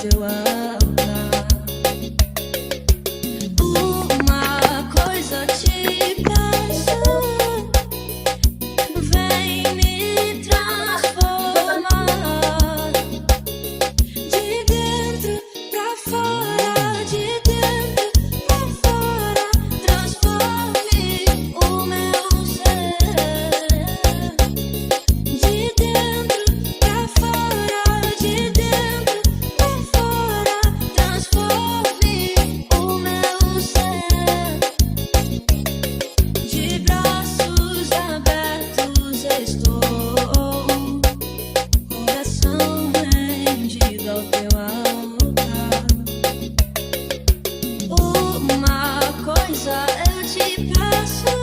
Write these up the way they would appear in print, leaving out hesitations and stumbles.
teu altar. Uma coisa te peço, vem me transformar de dentro pra fora, de dentro pra fora, transforme o meu ser. De dentro pra fora, de dentro pra fora, transforme o meu ser. De braços abertos estou, coração rendido ao teu altar. Uma coisa eu te peço,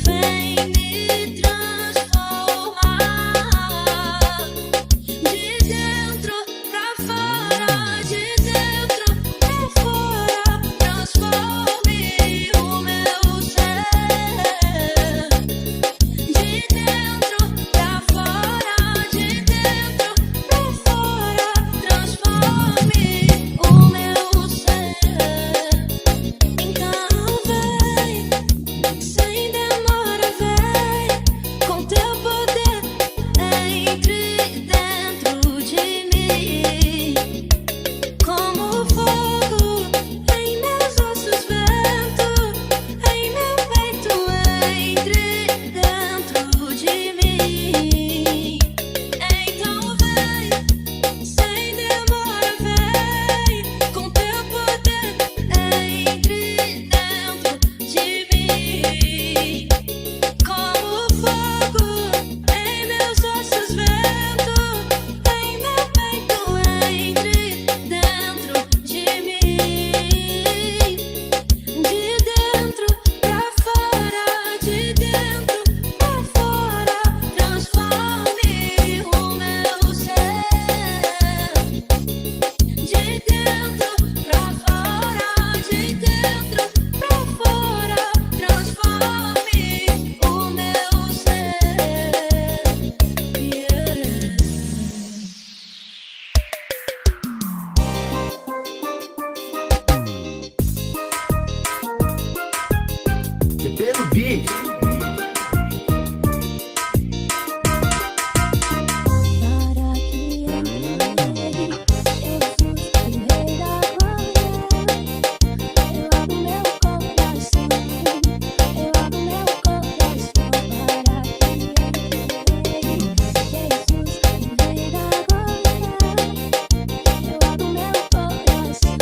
vem me transformar de dentro pra fora, de dentro pra fora, transforme o meu ser. De dentro pra fora, de dentro pra fora, transforme o meu ser. Então vem, sem demora, vem, com teu poder, entre dentro de mim. Como fogo em meus ossos, vento em meu peito, entre dentro de mim. Então vem, sem demora, vem, com teu poder, entre dentro de mim. Como fogo em meus ossos, vento em meu peito, entre dentro de mim. De dentro pra fora, de dentro pra fora, transforme o meu ser. De dentro pra fora, de dentro pra fora, transforme o meu ser. Yeah. Pelo beat. Para que eu rei, Jesus, o Rei da Glória, eu abro meu coração, eu abro meu coração. Para que eu rei, Jesus, o Rei da Glória, eu abro meu coração.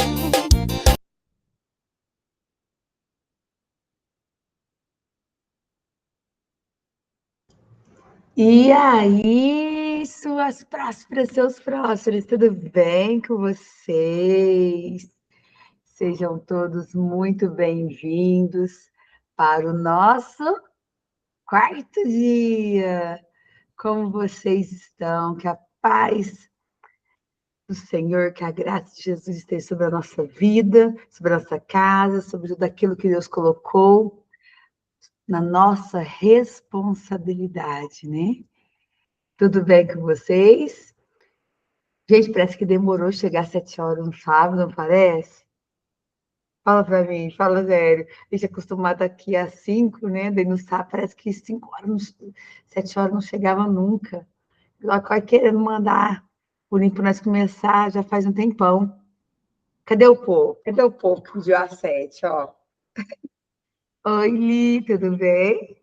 E aí, suas prósperas, seus prósperos, tudo bem com vocês? Sejam todos muito bem-vindos para o nosso quarto dia. Como vocês estão? Que a paz do Senhor, que a graça de Jesus esteja sobre a nossa vida, sobre a nossa casa, sobre tudo aquilo que Deus colocou na nossa responsabilidade, né? Tudo bem com vocês? Gente, parece que demorou chegar às 7 horas no sábado, não parece? Fala pra mim, fala sério. A gente é acostumado aqui às 5, né? Daí no sábado parece que 5 horas, 7 horas não chegava nunca. Agora querendo mandar o link para nós começar já faz um tempão. Cadê o povo? Cadê o povo que pediu às 7, ó? Oi, Li, tudo bem?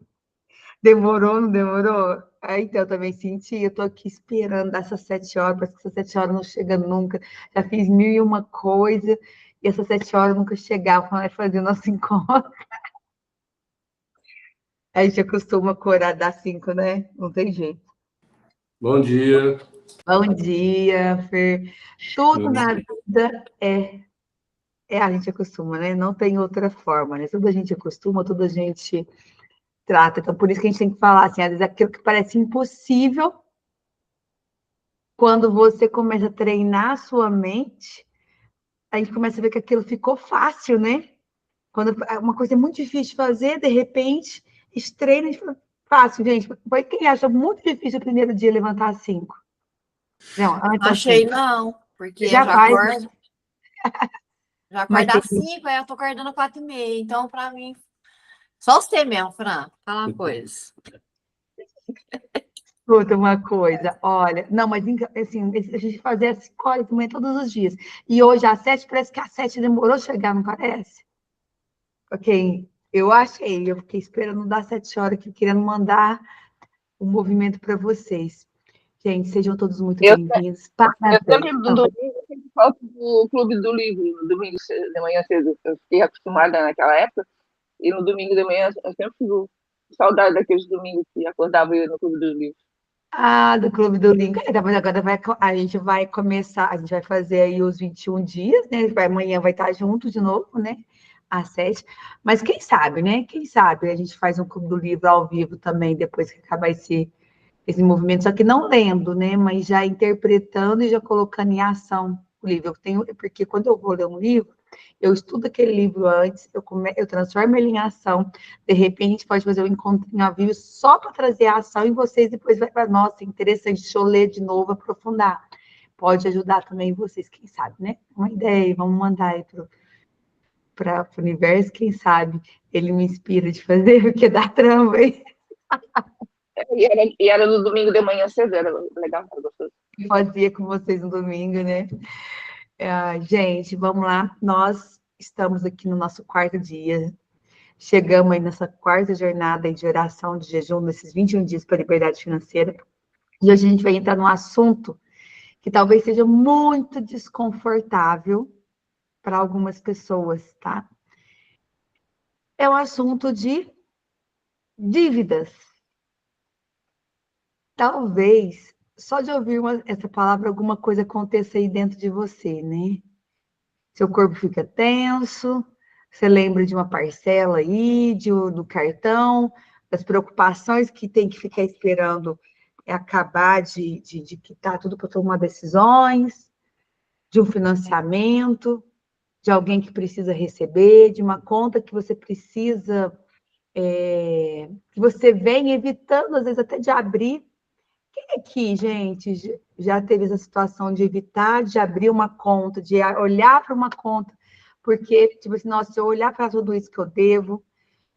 Demorou, não demorou? Ah, então, eu também senti, eu tô aqui esperando essas 7 horas, parece que essas 7 horas não chegam nunca. Já fiz 1001 coisa, e essas 7 horas nunca chegavam quando nós fazíamos nosso encontro. A gente acostuma acordar 5, né? Não tem jeito. Bom dia. Bom dia, Fer. Tudo na vida a gente acostuma, né? Não tem outra forma, né? Tudo a gente acostuma, tudo a gente trata. Então, por isso que a gente tem que falar, assim, às vezes aquilo que parece impossível, quando você começa a treinar a sua mente, a gente começa a ver que aquilo ficou fácil, né? Quando uma coisa é muito difícil de fazer, de repente, treina e fala, fácil, gente. Foi quem acha muito difícil o primeiro dia levantar às 5. Não, antes Achei assim, não, porque já eu já faz, acordo, já mas acordo às 5, aí eu tô acordando às 4h30. Então, pra mim, só você mesmo, Fran, fala uma coisa. escuta uma coisa, olha, não, mas assim, a gente fazia às 5 horas da manhã todos os dias. E hoje às 7, parece que às 7 demorou a chegar, não parece? Ok, eu achei, eu fiquei esperando dar 7 horas aqui, querendo mandar o movimento para vocês. Gente, sejam todos muito Eu, bem-vindos. eu Parabéns. sempre, no domingo, eu sempre falto do Clube do Livro, no domingo de manhã cedo. Eu fiquei acostumada naquela época, e no domingo de manhã eu sempre fico com saudade daqueles domingos que acordava eu no Clube do Livro. Ah, do Clube do Link. Mas agora a gente vai começar, a gente vai fazer aí os 21 dias, né? Amanhã vai estar junto de novo, né? Às 7. Mas quem sabe, né? Quem sabe a gente faz um Clube do Livro ao vivo também, depois que acabar esse movimento, só que não lendo, né? Mas já interpretando e já colocando em ação o livro. Porque quando eu vou ler um livro, eu estudo aquele livro antes, eu transformo ele em ação. De repente, a gente pode fazer um encontrinho ao vivo só para trazer a ação e vocês depois vai para, nossa, interessante, deixa eu ler de novo, aprofundar. Pode ajudar também vocês, quem sabe, né? Uma ideia, vamos mandar aí para o universo, quem sabe ele me inspira de fazer, porque dá trama, hein? E era no domingo de manhã cedo, era legal, era gostoso. Fazia com vocês no domingo, né? Gente, vamos lá. Nós estamos aqui no nosso quarto dia. Chegamos aí nessa quarta jornada de oração de jejum, nesses 21 dias para a liberdade financeira. E hoje a gente vai entrar num assunto que talvez seja muito desconfortável para algumas pessoas, tá? É o assunto de dívidas. Talvez, só de ouvir essa palavra, alguma coisa aconteça aí dentro de você, né? Seu corpo fica tenso, você lembra de uma parcela aí, do cartão, das preocupações que tem que ficar esperando acabar de quitar tudo para tomar decisões, de um financiamento, de alguém que precisa receber, de uma conta que você precisa, que você vem evitando, às vezes, até de abrir. Quem aqui, gente, já teve essa situação de evitar de abrir uma conta, de olhar para uma conta, porque, tipo assim, nossa, se eu olhar para tudo isso que eu devo,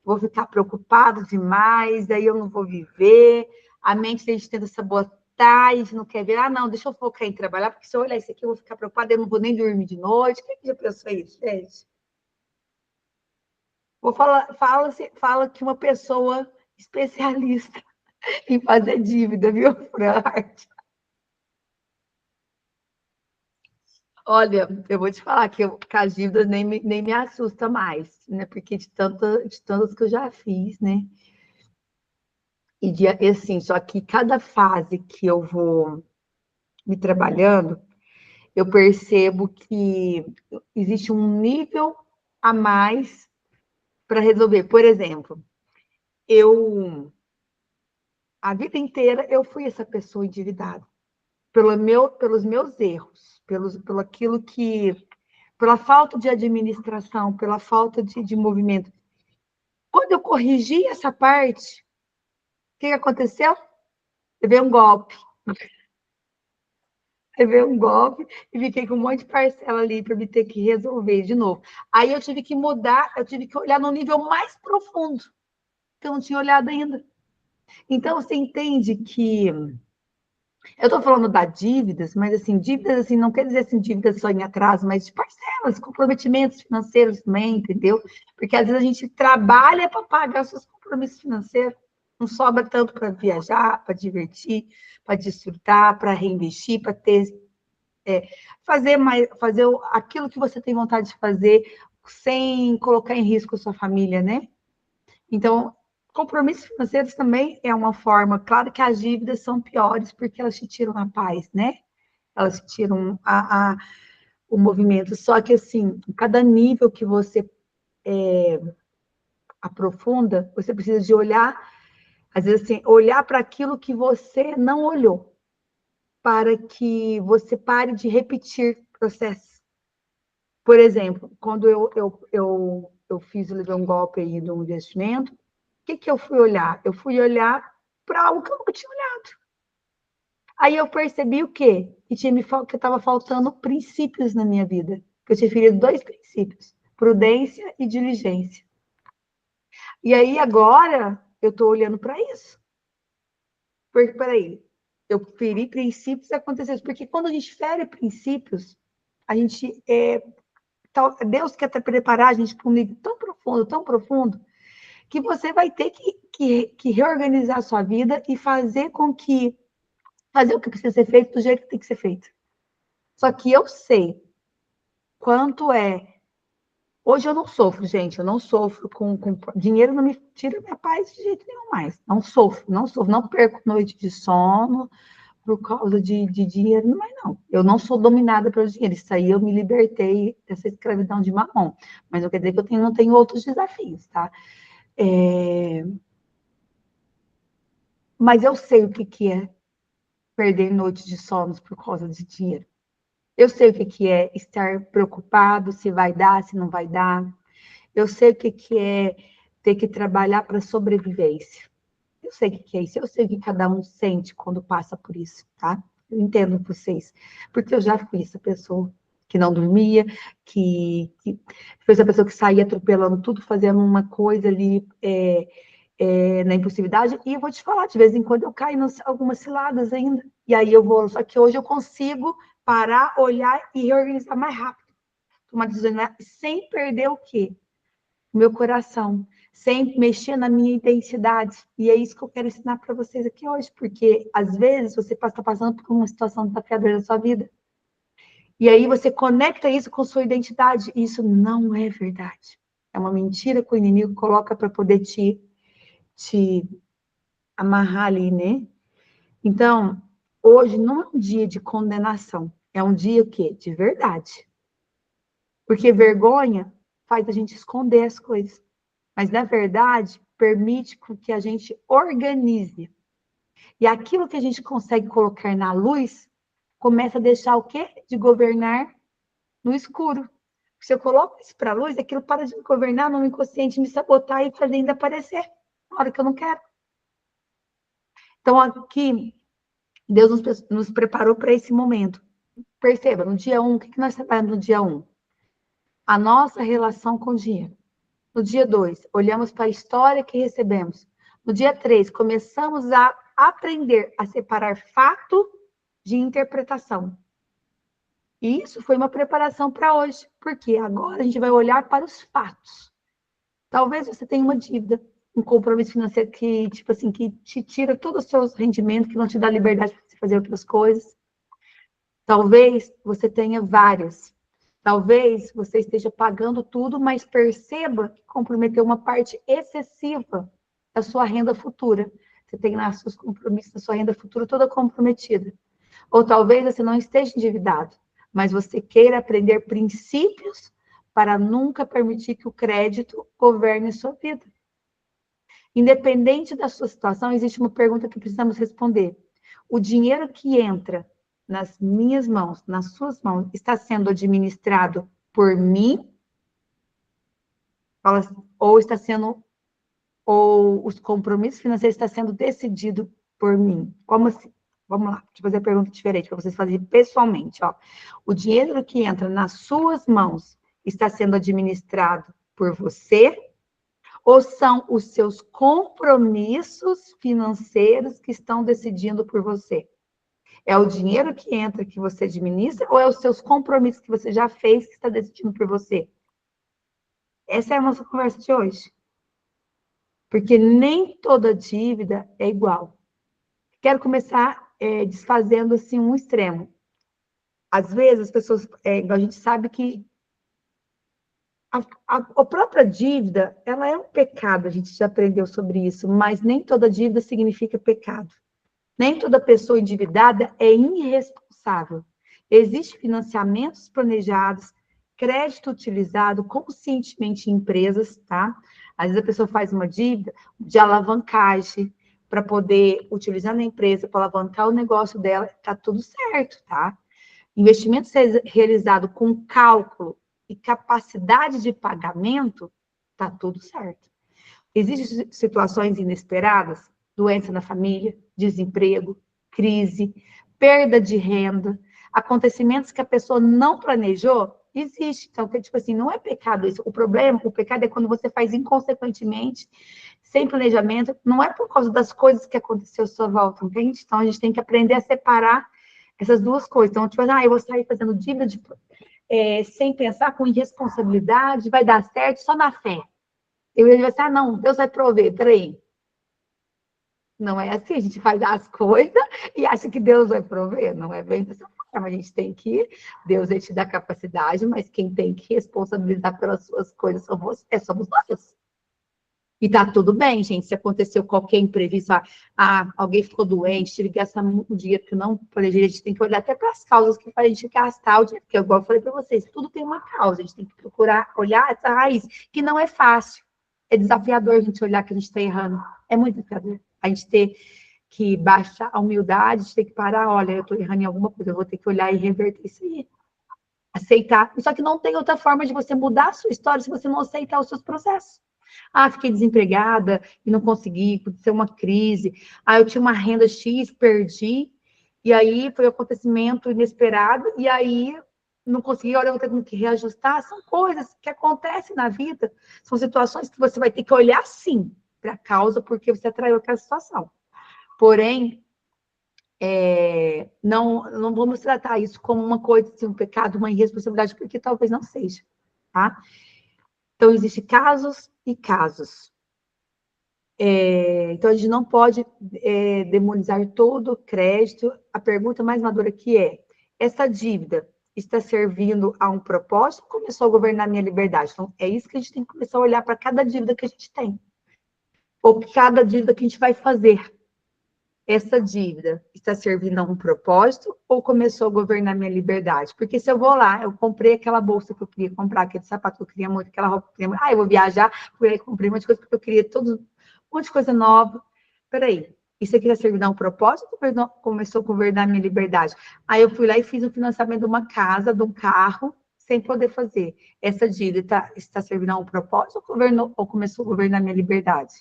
vou ficar preocupado demais, daí eu não vou viver, a mente da gente tenta sabotar, a gente não quer ver, não, deixa eu focar em trabalhar, porque se eu olhar isso aqui, eu vou ficar preocupada, eu não vou nem dormir de noite. Quem que já pensou isso, gente? Fala que uma pessoa especialista em fazer dívida, viu, Fran? Olha, eu vou te falar que com as dívidas nem me assusta mais, né? Porque de tantas que eu já fiz, né? E assim, só que cada fase que eu vou me trabalhando, eu percebo que existe um nível a mais para resolver. Por exemplo, a vida inteira eu fui essa pessoa endividada pelos meus erros, pelo aquilo pela falta de administração, pela falta de movimento. Quando eu corrigi essa parte, o que aconteceu? Levei um golpe. Levei um golpe e fiquei com um monte de parcela ali para me ter que resolver de novo. Aí eu tive que mudar, eu tive que olhar no nível mais profundo, que eu não tinha olhado ainda. Então, você entende que eu estou falando da dívidas, mas assim, dívidas assim, não quer dizer assim, dívidas só em atraso, mas de parcelas, comprometimentos financeiros também, entendeu? Porque às vezes a gente trabalha para pagar os seus compromissos financeiros. Não sobra tanto para viajar, para divertir, para desfrutar, para reinvestir, para ter fazer aquilo que você tem vontade de fazer sem colocar em risco a sua família, né? Então, compromissos financeiros também é uma forma, claro que as dívidas são piores porque elas te tiram a paz, né? Elas te tiram o movimento. Só que, assim, cada nível que você aprofunda, você precisa de olhar, às vezes, assim, olhar para aquilo que você não olhou, para que você pare de repetir processos. Por exemplo, quando eu fiz, eu levei um golpe aí de um investimento, o que eu fui olhar? Eu fui olhar para algo que eu nunca tinha olhado. Aí eu percebi o quê? Que estava faltando princípios na minha vida. Que eu tinha ferido 2 princípios: prudência e diligência. E aí agora eu estou olhando para isso. Porque, peraí, eu feri princípios e aconteceu isso. Porque quando a gente fere princípios, a gente Deus quer preparar a gente para um nível tão profundo, que você vai ter que reorganizar a sua vida e fazer o que precisa ser feito do jeito que tem que ser feito. Só que eu sei quanto é. Hoje eu não sofro, gente. Eu não sofro com dinheiro, não me tira minha paz de jeito nenhum mais. Não sofro, não perco noite de sono por causa de dinheiro, mas não. Eu não sou dominada pelo dinheiro. Isso aí eu me libertei dessa escravidão de mamão. Mas não quer dizer que eu não tenho outros desafios, tá? Mas eu sei o que é perder noites de sono por causa de dinheiro. Eu sei o que é estar preocupado se vai dar, se não vai dar. Eu sei o que é ter que trabalhar para sobrevivência. Eu sei o que é isso. Eu sei o que cada um sente quando passa por isso, tá? Eu entendo vocês. Porque eu já fui essa pessoa que não dormia, que foi essa pessoa que saía atropelando tudo, fazendo uma coisa ali na impulsividade. E eu vou te falar, de vez em quando eu caio em algumas ciladas ainda. E aí eu vou. Só que hoje eu consigo parar, olhar e reorganizar mais rápido. Tomar decisões sem perder o quê? O meu coração, sem mexer na minha identidade. E é isso que eu quero ensinar para vocês aqui hoje, porque às vezes você está passando por uma situação desafiadora da sua vida. E aí você conecta isso com sua identidade. E isso não é verdade. É uma mentira que o inimigo coloca para poder te amarrar ali, né? Então, hoje não é um dia de condenação. É um dia o quê? De verdade. Porque vergonha faz a gente esconder as coisas. Mas, na verdade, permite que a gente organize. E aquilo que a gente consegue colocar na luz, começa a deixar o quê? De governar no escuro. Se eu coloco isso para a luz, aquilo para de me governar no inconsciente, me sabotar e fazer ainda aparecer na hora que eu não quero. Então, aqui, Deus nos preparou para esse momento. Perceba, no dia 1, o que nós trabalhamos no dia 1? A nossa relação com o dinheiro. No dia 2, olhamos para a história que recebemos. No dia 3, começamos a aprender a separar fato de interpretação. E isso foi uma preparação para hoje, porque agora a gente vai olhar para os fatos. Talvez você tenha uma dívida, um compromisso financeiro que, tipo assim, que te tira todos os seus rendimentos, que não te dá liberdade para você fazer outras coisas. Talvez você tenha várias. Talvez você esteja pagando tudo, mas perceba que comprometeu uma parte excessiva da sua renda futura. Você tem lá seus compromissos da sua renda futura toda comprometida. Ou talvez você não esteja endividado, mas você queira aprender princípios para nunca permitir que o crédito governe a sua vida. Independente da sua situação, existe uma pergunta que precisamos responder. O dinheiro que entra nas minhas mãos, nas suas mãos, está sendo administrado por mim? Ou está sendo, ou os compromissos financeiros estão sendo decididos por mim? Como assim? Vamos lá, deixa eu fazer a pergunta diferente para vocês fazerem pessoalmente. Ó. O dinheiro que entra nas suas mãos está sendo administrado por você? Ou são os seus compromissos financeiros que estão decidindo por você? É o dinheiro que entra que você administra ou é os seus compromissos que você já fez que está decidindo por você? Essa é a nossa conversa de hoje. Porque nem toda dívida é igual. Quero começar desfazendo assim um extremo. Às vezes as pessoas, a gente sabe que a própria dívida, ela é um pecado, a gente já aprendeu sobre isso, mas nem toda dívida significa pecado. Nem toda pessoa endividada é irresponsável. Existem financiamentos planejados, crédito utilizado conscientemente em empresas, tá? Às vezes a pessoa faz uma dívida de alavancagem para poder utilizar na empresa, para alavancar o negócio dela, tá tudo certo, tá? Investimento realizado com cálculo e capacidade de pagamento, tá tudo certo. Existem situações inesperadas, doença na família, desemprego, crise, perda de renda, acontecimentos que a pessoa não planejou, existe. Então, tipo assim, não é pecado isso. O pecado é quando você faz inconsequentemente, sem planejamento, não é por causa das coisas que aconteceu à sua volta, entende? Então, a gente tem que aprender a separar essas duas coisas. Então, tipo, eu vou sair fazendo dívida sem pensar, com irresponsabilidade, vai dar certo só na fé. Eu ia dizer, não, Deus vai prover, peraí. Não é assim, a gente faz as coisas e acha que Deus vai prover. Não é bem dessa forma. A gente tem que, Deus te dá capacidade, mas quem tem que responsabilizar pelas suas coisas somos nós. E tá tudo bem, gente. Se aconteceu qualquer imprevisto, alguém ficou doente, tive que gastar muito dinheiro que não planejei, a gente tem que olhar até para as causas que faz a gente gastar o dinheiro. Porque, igual eu falei para vocês, tudo tem uma causa. A gente tem que procurar olhar essa raiz, que não é fácil. É desafiador a gente olhar que a gente está errando. É muito desafiador. A gente ter que baixar a humildade, a gente tem que parar, olha, eu estou errando em alguma coisa, eu vou ter que olhar e reverter isso aí. Aceitar. Só que não tem outra forma de você mudar a sua história se você não aceitar os seus processos. Fiquei desempregada e não consegui, aconteceu uma crise. Eu tinha uma renda X, perdi, e aí foi um acontecimento inesperado, e aí não consegui, olha, eu vou ter que reajustar. São coisas que acontecem na vida, são situações que você vai ter que olhar, sim, para a causa, porque você atraiu aquela situação. Porém, não vamos tratar isso como uma coisa, assim, um pecado, uma irresponsabilidade, porque talvez não seja, tá? Então, existem casos e casos. Então, a gente não pode demonizar todo o crédito. A pergunta mais madura aqui é, essa dívida está servindo a um propósito ou começou a governar a minha liberdade? Então, é isso que a gente tem que começar a olhar para cada dívida que a gente tem. Ou cada dívida que a gente vai fazer. Essa dívida está servindo a um propósito ou começou a governar a minha liberdade? Porque se eu vou lá, eu comprei aquela bolsa que eu queria comprar, aquele sapato que eu queria muito, aquela roupa que eu queria muito, eu vou viajar, fui aí, comprei um monte de coisa porque eu queria um monte de coisa nova. Peraí, isso aqui está servindo a um propósito ou começou a governar a minha liberdade? Aí eu fui lá e fiz o financiamento de uma casa, de um carro, sem poder fazer. Essa dívida está servindo a um propósito ou começou a governar a minha liberdade?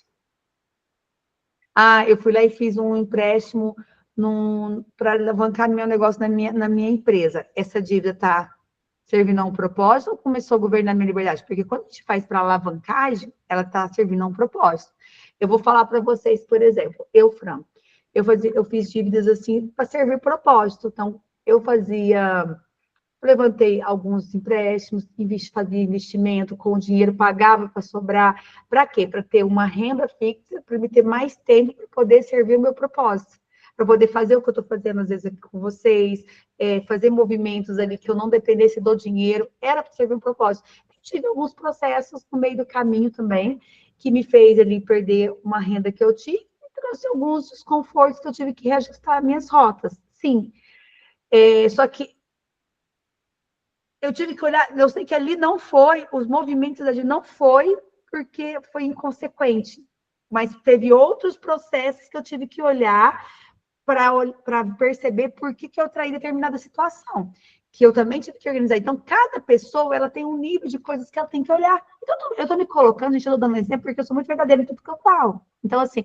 Eu fui lá e fiz um empréstimo para alavancar meu negócio na minha empresa. Essa dívida está servindo a um propósito ou começou a governar minha liberdade? Porque quando a gente faz para alavancagem, ela está servindo a um propósito. Eu vou falar para vocês, por exemplo, Fran, eu fiz dívidas assim para servir propósito. Então, levantei alguns empréstimos, fazia investimento com o dinheiro, pagava para sobrar. Para quê? Para ter uma renda fixa, para me ter mais tempo para poder servir o meu propósito. Para poder fazer o que eu estou fazendo, às vezes, aqui com vocês, fazer movimentos ali que eu não dependesse do dinheiro, era para servir um propósito. Eu tive alguns processos no meio do caminho também, que me fez ali perder uma renda que eu tive, e trouxe alguns desconfortos que eu tive que reajustar minhas rotas. Sim. Só que eu tive que olhar, eu sei que ali não foi, os movimentos ali não foi porque foi inconsequente, mas teve outros processos que eu tive que olhar para perceber por que eu traí determinada situação, que eu também tive que organizar. Então, cada pessoa, ela tem um nível de coisas que ela tem que olhar. Então, eu estou me colocando, gente, eu estou dando exemplo, porque eu sou muito verdadeira em tudo que eu falo. Então, assim,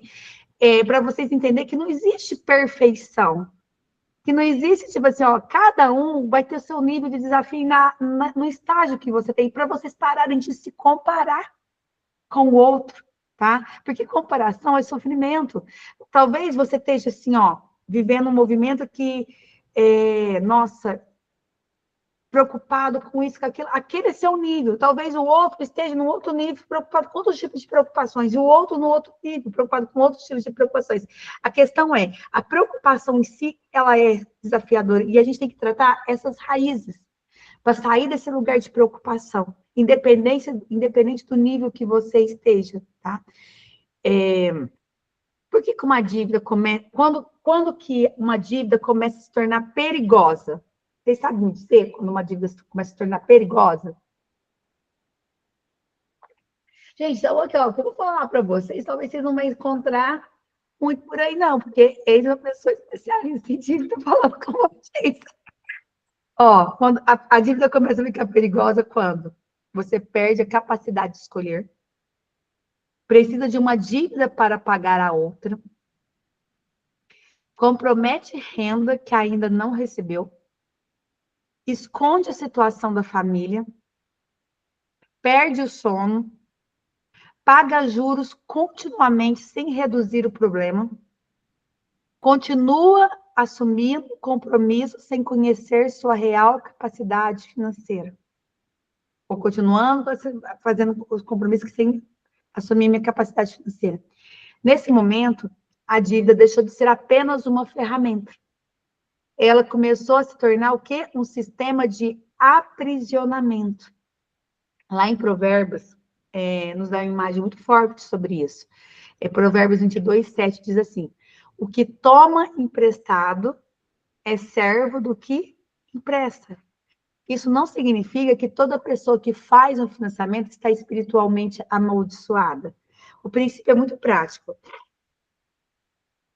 para vocês entenderem que não existe perfeição, que não existe, tipo assim, cada um vai ter o seu nível de desafio no estágio que você tem, para vocês pararem de se comparar com o outro, tá? Porque comparação é sofrimento. Talvez você esteja assim, vivendo um movimento que, nossa, preocupado com isso, com aquilo. Aquele é seu nível. Talvez o outro esteja num outro nível, preocupado com outros tipos de preocupações, e o outro no outro nível, preocupado com outros tipos de preocupações. A questão é, a preocupação em si, ela é desafiadora, e a gente tem que tratar essas raízes, para sair desse lugar de preocupação, independente do nível que você esteja, tá? Por que uma dívida começa... Quando que uma dívida começa a se tornar perigosa? Vocês sabem me dizer quando uma dívida começa a se tornar perigosa? Gente, então, aqui, o que eu vou falar para vocês, talvez vocês não vão encontrar muito por aí, não, porque eles são uma pessoa especialista em dívida falando com vocês. Quando a dívida começa a ficar perigosa, quando você perde a capacidade de escolher, precisa de uma dívida para pagar a outra, compromete renda que ainda não recebeu, esconde a situação da família, perde o sono, paga juros continuamente sem reduzir o problema, continua assumindo compromisso sem conhecer sua real capacidade financeira. Ou continuando fazendo os compromissos sem assumir minha capacidade financeira. Nesse momento, a dívida deixou de ser apenas uma ferramenta. Ela começou a se tornar o quê? Um sistema de aprisionamento. Lá em Provérbios, nos dá uma imagem muito forte sobre isso. Provérbios 22:7 diz assim: o que toma emprestado é servo do que empresta. Isso não significa que toda pessoa que faz um financiamento está espiritualmente amaldiçoada. O princípio é muito prático.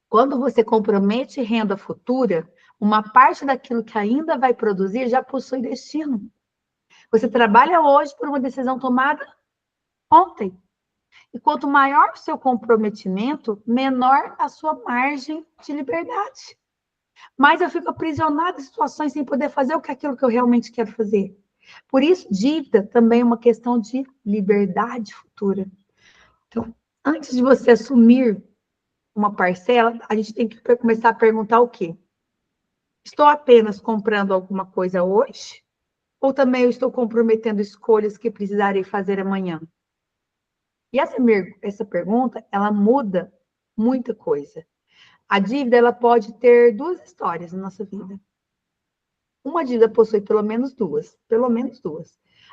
Quando você compromete renda futura, uma parte daquilo que ainda vai produzir já possui destino. Você trabalha hoje por uma decisão tomada ontem. E quanto maior o seu comprometimento, menor a sua margem de liberdade. Mas eu fico aprisionada em situações sem poder fazer aquilo que eu realmente quero fazer. Por isso, dívida também é uma questão de liberdade futura. Então, antes de você assumir uma parcela, a gente tem que começar a perguntar o quê? Estou apenas comprando alguma coisa hoje? Ou também eu estou comprometendo escolhas que precisarei fazer amanhã? E essa pergunta, ela muda muita coisa. A dívida, ela pode ter duas histórias na nossa vida. Uma dívida possui pelo menos duas.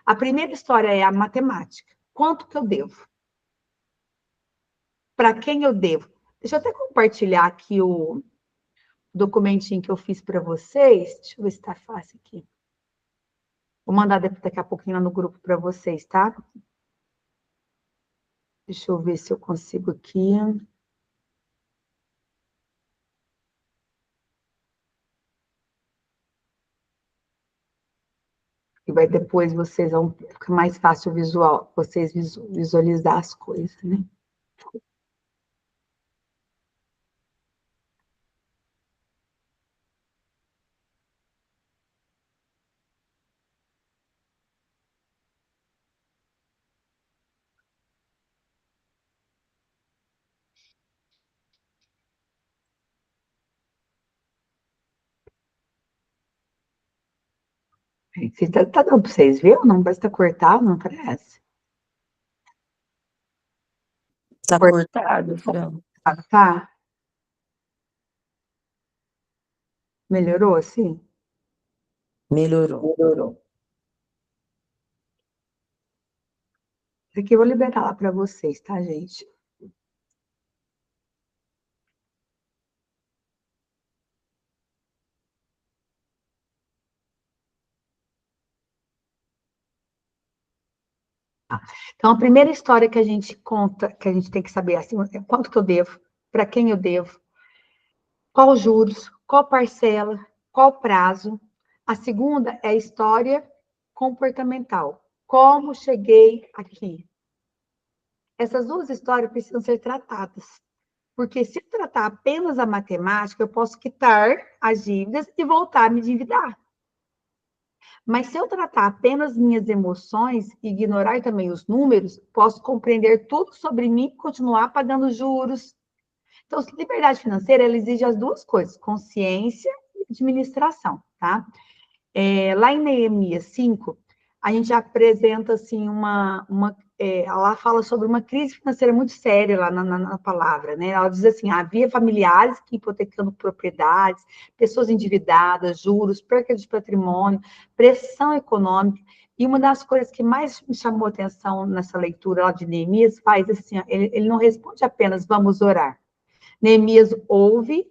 A primeira história é a matemática. Quanto que eu devo? Para quem eu devo? Deixa eu até compartilhar aqui o documentinho que eu fiz para vocês. Deixa eu ver se está fácil aqui. Vou mandar daqui a pouquinho lá no grupo para vocês, tá? Deixa eu ver se eu consigo aqui. E vai depois vocês vão ficar mais fácil visual, vocês visualizar as coisas, né? Tá dando para vocês ver? Não parece que tá cortado, não parece? Tá cortado, Fran. Tá. Melhorou, assim? Melhorou. Isso aqui eu vou liberar lá para vocês, tá, gente? Então, a primeira história que a gente conta, que a gente tem que saber, assim, é quanto que eu devo, para quem eu devo, qual juros, qual parcela, qual prazo. A segunda é a história comportamental. Como cheguei aqui? Essas duas histórias precisam ser tratadas. Porque se eu tratar apenas a matemática, eu posso quitar as dívidas e voltar a me endividar. Mas se eu tratar apenas minhas emoções e ignorar também os números, posso compreender tudo sobre mim e continuar pagando juros. Então, liberdade financeira, ela exige as duas coisas, consciência e administração, tá? Lá em Neemias 5, a gente apresenta, assim, ela fala sobre uma crise financeira muito séria lá na palavra, né? Ela diz assim, havia familiares que hipotecando propriedades, pessoas endividadas, juros, perda de patrimônio, pressão econômica, e uma das coisas que mais me chamou a atenção nessa leitura lá de Neemias, faz assim, ele não responde apenas, vamos orar. Neemias ouve,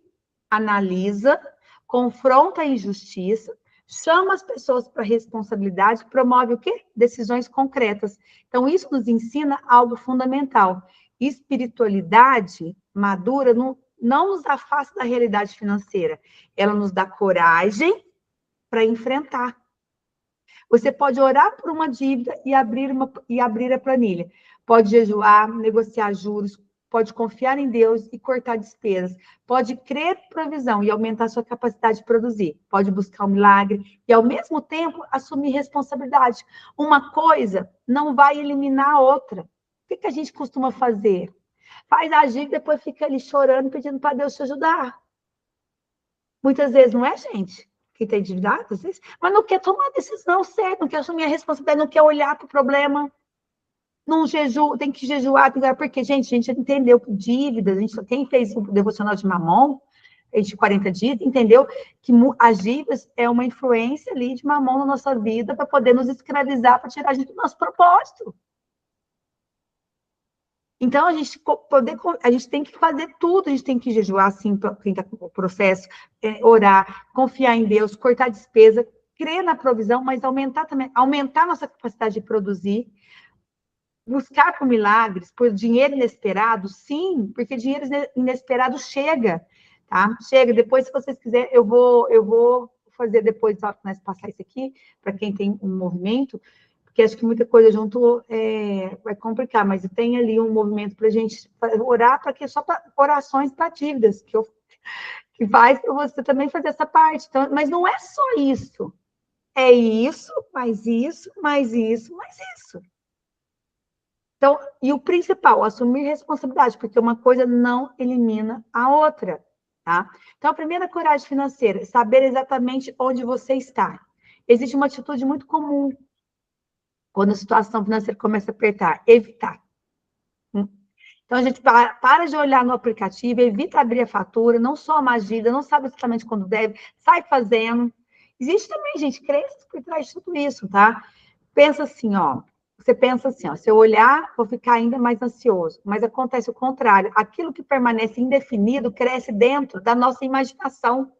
analisa, confronta a injustiça, chama as pessoas para responsabilidade, promove o quê? Decisões concretas. Então, isso nos ensina algo fundamental. Espiritualidade madura não nos afasta da realidade financeira. Ela nos dá coragem para enfrentar. Você pode orar por uma dívida e abrir a planilha. Pode jejuar, negociar juros, pode confiar em Deus e cortar despesas, pode crer em provisão e aumentar sua capacidade de produzir, pode buscar um milagre e, ao mesmo tempo, assumir responsabilidade. Uma coisa não vai eliminar a outra. O que a gente costuma fazer? Faz a dívida e depois fica ali chorando, pedindo para Deus te ajudar. Muitas vezes, não é, gente? Quem está endividado, às vezes, mas não quer tomar decisão certa, não quer assumir a responsabilidade, não quer olhar para o problema. Não jejum, tem que jejuar, porque, gente, a gente entendeu que dívidas, quem fez o devocional de Mamon, de 40 dias, entendeu que as dívidas é uma influência ali de Mamon na nossa vida para poder nos escravizar, para tirar a gente do nosso propósito. Então, a gente tem que fazer tudo, a gente tem que jejuar, assim, para quem está com o processo, orar, confiar em Deus, cortar despesa, crer na provisão, mas aumentar a nossa capacidade de produzir, buscar por milagres, por dinheiro inesperado, sim, porque dinheiro inesperado chega, tá? Chega. Depois, se vocês quiserem, eu vou fazer depois, só para nós passar isso aqui, para quem tem um movimento, porque acho que muita coisa junto vai complicar, mas tem ali um movimento para a gente orar, só para orações para dívidas, que faz para você também fazer essa parte. Então, mas não é só isso. É isso, mais isso, mais isso, mais isso. Então, e o principal, assumir responsabilidade, porque uma coisa não elimina a outra, tá? Então, a primeira coragem financeira, saber exatamente onde você está. Existe uma atitude muito comum quando a situação financeira começa a apertar, evitar. Então, a gente para de olhar no aplicativo, evita abrir a fatura, não soma a dívida, não sabe exatamente quando deve, sai fazendo. Existe também, gente, crenças por trás de tudo isso, tá? Pensa assim, ó. Você pensa assim, ó, se eu olhar, vou ficar ainda mais ansioso. Mas acontece o contrário. Aquilo que permanece indefinido cresce dentro da nossa imaginação.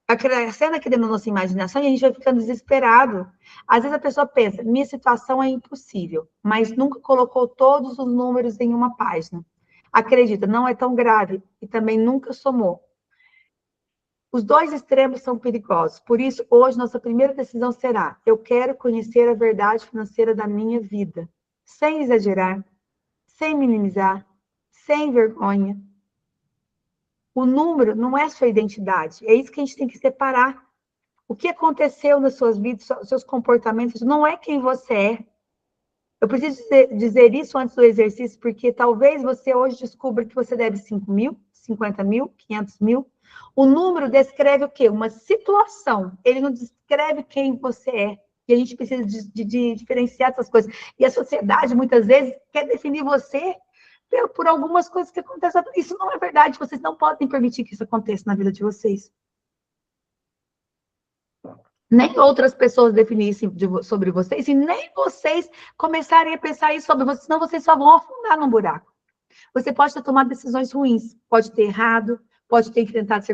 Vai crescendo aqui dentro da nossa imaginação e a gente vai ficando desesperado. Às vezes a pessoa pensa, minha situação é impossível, mas nunca colocou todos os números em uma página. Acredita, não é tão grave e também nunca somou. Os dois extremos são perigosos. Por isso, hoje, nossa primeira decisão será: eu quero conhecer a verdade financeira da minha vida, sem exagerar, sem minimizar, sem vergonha. O número não é sua identidade. É isso que a gente tem que separar. O que aconteceu nas suas vidas, seus comportamentos, não é quem você é. Eu preciso dizer isso antes do exercício, porque talvez você hoje descubra que você deve 5 mil, 50 mil, 500 mil. O número descreve o quê? Uma situação. Ele não descreve quem você é. E a gente precisa de diferenciar essas coisas. E a sociedade, muitas vezes, quer definir você por algumas coisas que acontecem. Isso não é verdade. Vocês não podem permitir que isso aconteça na vida de vocês. Nem outras pessoas definissem sobre vocês, e nem vocês começarem a pensar isso sobre vocês, senão vocês só vão afundar num buraco. Você pode ter tomado decisões ruins, pode ter errado, pode ter enfrentado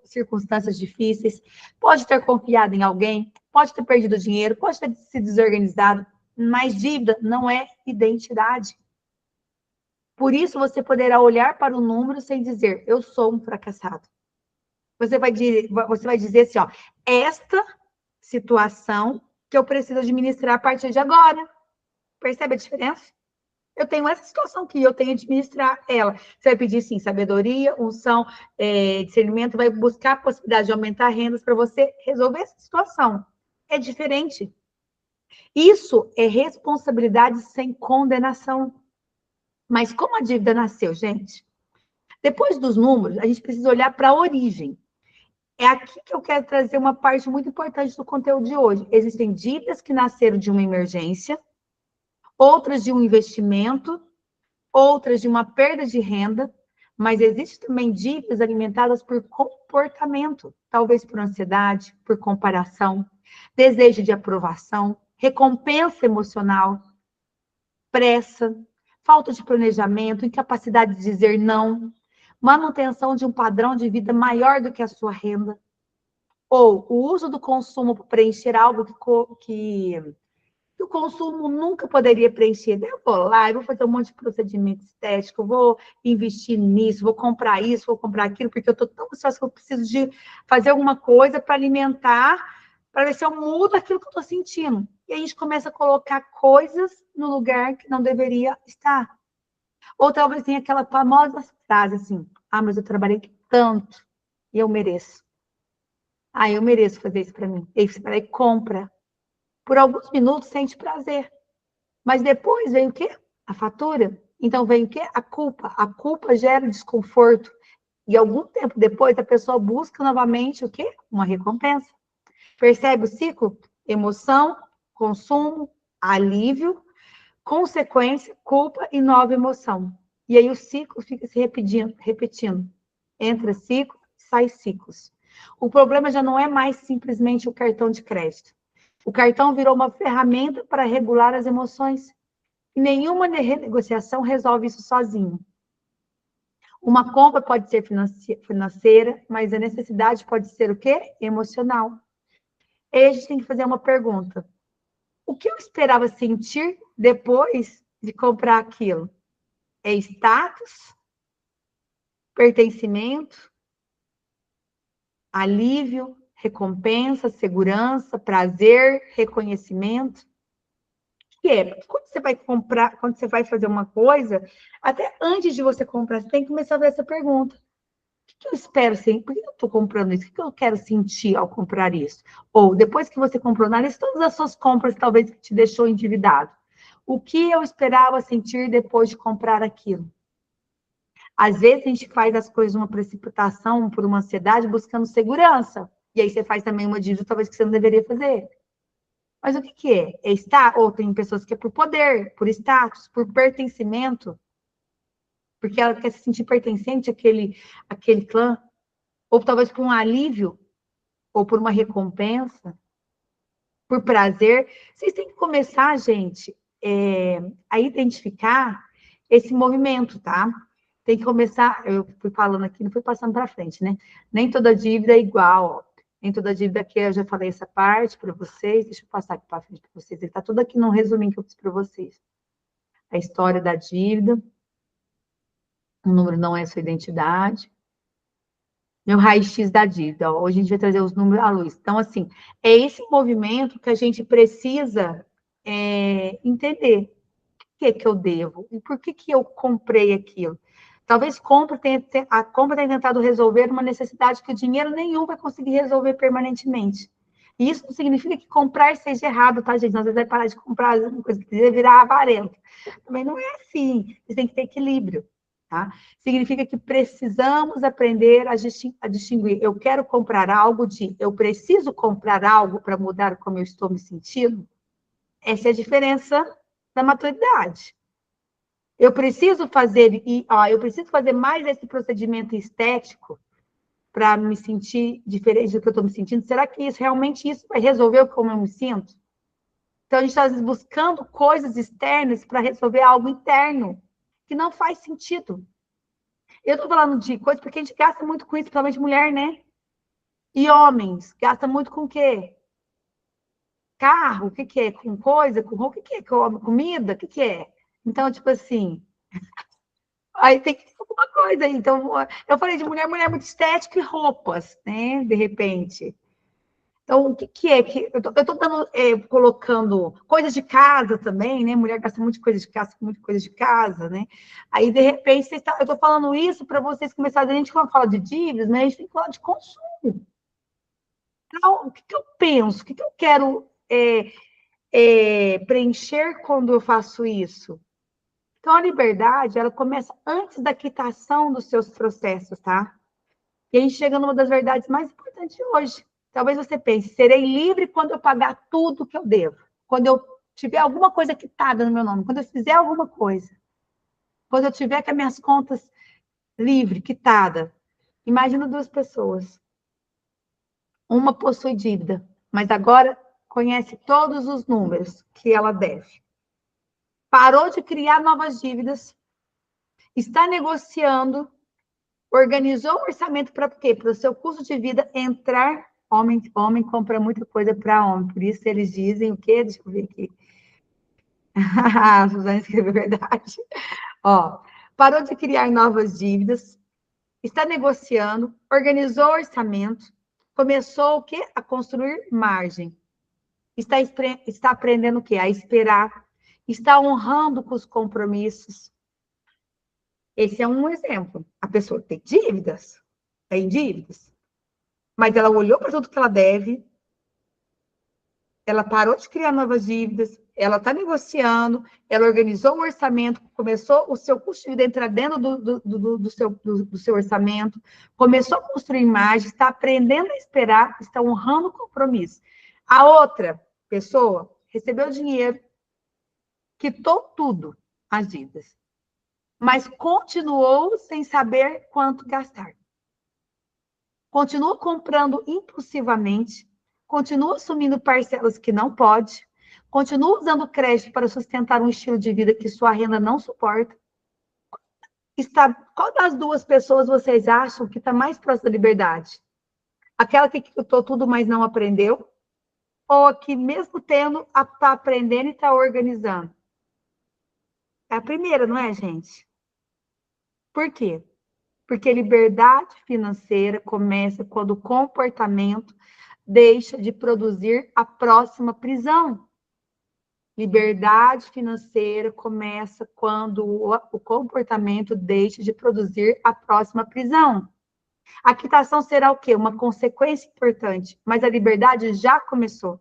circunstâncias difíceis, pode ter confiado em alguém, pode ter perdido dinheiro, pode ter se desorganizado, mas dívida não é identidade. Por isso, você poderá olhar para o número sem dizer, eu sou um fracassado. Você vai dizer assim, ó, esta situação que eu preciso administrar a partir de agora. Percebe a diferença? Eu tenho essa situação que eu tenho que administrar ela. Você vai pedir, sim, sabedoria, unção, discernimento, vai buscar a possibilidade de aumentar rendas para você resolver essa situação. É diferente. Isso é responsabilidade sem condenação. Mas como a dívida nasceu, gente? Depois dos números, a gente precisa olhar para a origem. É aqui que eu quero trazer uma parte muito importante do conteúdo de hoje. Existem dívidas que nasceram de uma emergência, outras de um investimento, outras de uma perda de renda, mas existem também dívidas alimentadas por comportamento, talvez por ansiedade, por comparação, desejo de aprovação, recompensa emocional, pressa, falta de planejamento, incapacidade de dizer não, manutenção de um padrão de vida maior do que a sua renda, ou o uso do consumo para preencher algo que o consumo nunca poderia preencher. Eu vou lá, eu vou fazer um monte de procedimento estético, vou investir nisso, vou comprar isso, vou comprar aquilo, porque eu estou tão ansiosa que eu preciso de fazer alguma coisa para alimentar, para ver se eu mudo aquilo que eu estou sentindo. E a gente começa a colocar coisas no lugar que não deveria estar. Ou talvez tenha aquela famosa frase assim, mas eu trabalhei tanto e eu mereço. Eu mereço fazer isso para mim. E aí você vai e compra. Por alguns minutos sente prazer. Mas depois vem o quê? A fatura. Então vem o quê? A culpa. A culpa gera desconforto. E algum tempo depois a pessoa busca novamente o quê? Uma recompensa. Percebe o ciclo? Emoção, consumo, alívio, consequência, culpa e nova emoção. E aí o ciclo fica se repetindo. Entra ciclo, sai ciclos. O problema já não é mais simplesmente o cartão de crédito. O cartão virou uma ferramenta para regular as emoções. E nenhuma renegociação resolve isso sozinho. Uma compra pode ser financeira, mas a necessidade pode ser o quê? Emocional. E aí a gente tem que fazer uma pergunta. O que eu esperava sentir depois de comprar aquilo? É status? Pertencimento? Alívio? Recompensa? Segurança? Prazer? Reconhecimento? O que é? Porque quando você vai comprar, quando você vai fazer uma coisa, até antes de você comprar, você tem que começar a ver essa pergunta. O que eu espero sentir? Por que eu estou comprando isso? O que eu quero sentir ao comprar isso? Ou, depois que você comprou, analise todas as suas compras, talvez, que te deixou endividado. O que eu esperava sentir depois de comprar aquilo? Às vezes, a gente faz as coisas numa precipitação, por uma ansiedade, buscando segurança. E aí você faz também uma dívida, talvez, que você não deveria fazer. Mas o que é? É estar? Ou tem pessoas que é por poder, por status, por pertencimento, porque ela quer se sentir pertencente àquele clã, ou talvez por um alívio, ou por uma recompensa, por prazer. Vocês têm que começar, gente, a identificar esse movimento, tá? Tem que começar, eu fui falando aqui, não fui passando para frente, né? Nem toda dívida é igual, ó. Nem toda dívida aqui, eu já falei essa parte para vocês, deixa eu passar aqui para frente para vocês. Ele está tudo aqui no resuminho que eu fiz para vocês. A história da dívida, o número não é sua identidade. Meu raio-x da dívida. Ó. Hoje a gente vai trazer os números à luz. Então, assim, é esse movimento que a gente precisa entender. O que é que eu devo? E por que eu comprei aquilo? Talvez a compra tenha tentado resolver uma necessidade que o dinheiro nenhum vai conseguir resolver permanentemente. E isso não significa que comprar seja errado, tá, gente? Às vezes vai parar de comprar uma coisa que precisa virar avarento. Também não é assim. Você tem que ter equilíbrio. Tá? Significa que precisamos aprender a distinguir. Eu quero comprar algo de eu preciso comprar algo para mudar como eu estou me sentindo? Essa é a diferença da maturidade. Eu preciso fazer mais esse procedimento estético para me sentir diferente do que eu estou me sentindo. Será que realmente isso vai resolver como eu me sinto? Então, a gente está buscando coisas externas para resolver algo interno que não faz sentido. Eu estou falando de coisas porque a gente gasta muito com isso, principalmente mulher, né? E homens, gasta muito com o quê? Carro, o que é? Com coisa, com roupa, o que é? Com comida, o que é? Então, tipo assim, aí tem que ter alguma coisa aí. Então, eu falei de mulher muito estética e roupas, né? De repente. Então, o que é que... Eu estou colocando coisas de casa também, né? Mulher gasta muito coisa de casa, muito coisa de casa, né? Aí, de repente, eu estou falando isso para vocês começarem... A gente fala de dívidas, mas a gente tem que falar de consumo. Então, o que eu penso? O que eu quero preencher quando eu faço isso? Então, a liberdade, ela começa antes da quitação dos seus processos, tá? E a gente chega numa das verdades mais importantes de hoje. Talvez você pense, serei livre quando eu pagar tudo que eu devo. Quando eu tiver alguma coisa quitada no meu nome. Quando eu fizer alguma coisa. Quando eu tiver com as minhas contas livre, quitada. Imagina duas pessoas. Uma possui dívida, mas agora conhece todos os números que ela deve. Parou de criar novas dívidas. Está negociando. Organizou o orçamento para quê? Para o seu custo de vida entrar. Homem compra muita coisa para homem, por isso eles dizem o quê? Deixa eu ver aqui. A Suzane escreveu verdade. Ó, parou de criar novas dívidas, está negociando, organizou o orçamento, começou o quê? A construir margem. Está aprendendo o quê? A esperar. Está honrando com os compromissos. Esse é um exemplo. A pessoa tem dívidas, mas ela olhou para tudo que ela deve, ela parou de criar novas dívidas, ela está negociando, ela organizou o orçamento, começou o seu custo de vida entrar dentro do seu orçamento, começou a construir imagem, está aprendendo a esperar, está honrando o compromisso. A outra pessoa recebeu dinheiro, quitou tudo, as dívidas, mas continuou sem saber quanto gastar. Continua comprando impulsivamente, continua assumindo parcelas que não pode, continua usando crédito para sustentar um estilo de vida que sua renda não suporta. Qual das duas pessoas vocês acham que está mais próxima da liberdade? Aquela que quitou tudo, mas não aprendeu? Ou a que, mesmo tendo, está aprendendo e está organizando? É a primeira, não é, gente? Por quê? Porque liberdade financeira começa quando o comportamento deixa de produzir a próxima prisão. Liberdade financeira começa quando o comportamento deixa de produzir a próxima prisão. A quitação será o quê? Uma consequência importante, mas a liberdade já começou.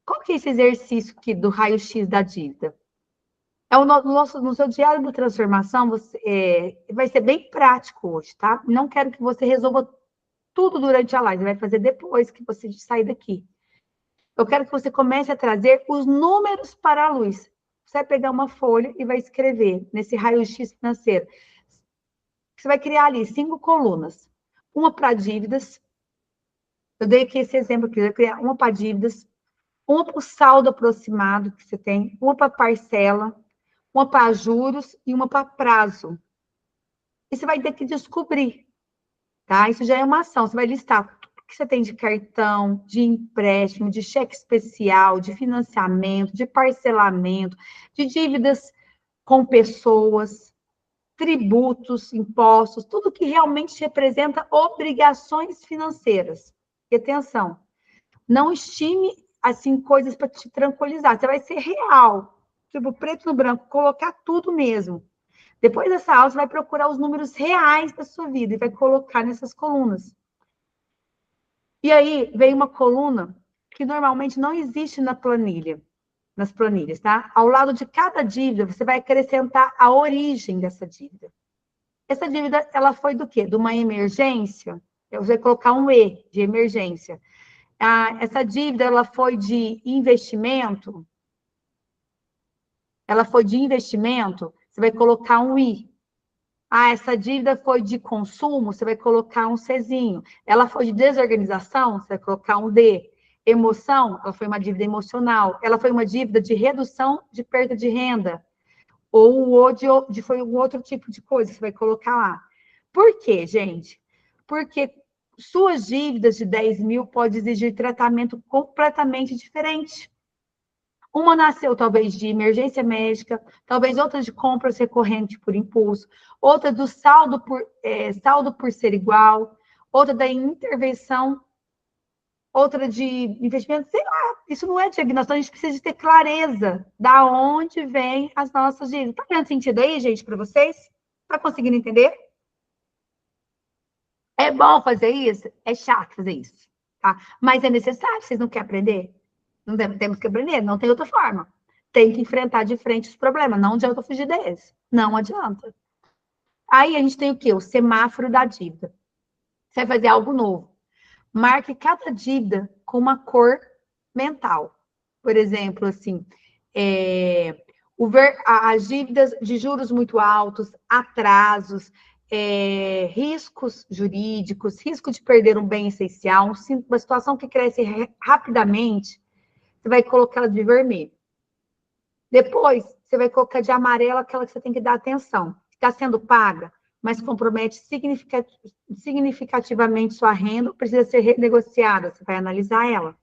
Qual que é esse exercício aqui do raio-x da dívida? No seu diário de transformação, vai ser bem prático hoje, tá? Não quero que você resolva tudo durante a live, vai fazer depois que você sair daqui. Eu quero que você comece a trazer os números para a luz. Você vai pegar uma folha e vai escrever nesse raio-x financeiro. Você vai criar ali 5 colunas. Uma para dívidas. Eu dei aqui esse exemplo aqui. Eu vou criar uma para dívidas, uma para o saldo aproximado que você tem, uma para parcela, uma para juros e uma para prazo. E você vai ter que descobrir, tá? Isso já é uma ação. Você vai listar tudo que você tem de cartão, de empréstimo, de cheque especial, de financiamento, de parcelamento, de dívidas com pessoas, tributos, impostos, tudo que realmente representa obrigações financeiras. E atenção, não estime, assim, coisas para te tranquilizar. Você vai ser real. Tipo, preto no branco, colocar tudo mesmo. Depois dessa aula, você vai procurar os números reais da sua vida e vai colocar nessas colunas. E aí, vem uma coluna que normalmente não existe na planilha, nas planilhas, tá? Ao lado de cada dívida, você vai acrescentar a origem dessa dívida. Essa dívida, ela foi do quê? De uma emergência? Eu vou colocar um E, de emergência. Essa dívida, ela foi de investimento? Ela foi de investimento, você vai colocar um I. Essa dívida foi de consumo, você vai colocar um Czinho. Ela foi de desorganização, você vai colocar um D. Emoção, ela foi uma dívida emocional. Ela foi uma dívida de redução de perda de renda. Ou foi um outro tipo de coisa, você vai colocar lá. Por quê, gente? Porque suas dívidas de 10 mil podem exigir tratamento completamente diferente. Uma nasceu, talvez, de emergência médica, talvez outra de compras recorrentes por impulso, outra do saldo por ser igual, outra da intervenção, outra de investimento, sei lá. Isso não é diagnóstico, a gente precisa de ter clareza da onde vem as nossas dívidas. Tá fazendo sentido aí, gente, para vocês? Tá conseguindo entender? É bom fazer isso? É chato fazer isso, tá? Mas é necessário, vocês não querem aprender? Não temos que aprender, não tem outra forma. Tem que enfrentar de frente os problemas, não adianta fugir deles. Não adianta. Aí a gente tem o quê? O semáforo da dívida. Você vai fazer algo novo. Marque cada dívida com uma cor mental. Por exemplo, assim, as dívidas de juros muito altos, atrasos, riscos jurídicos, risco de perder um bem essencial, uma situação que cresce rapidamente, você vai colocar ela de vermelho. Depois, você vai colocar de amarelo aquela que você tem que dar atenção. Está sendo paga, mas compromete significativamente sua renda, precisa ser renegociada, você vai analisar ela.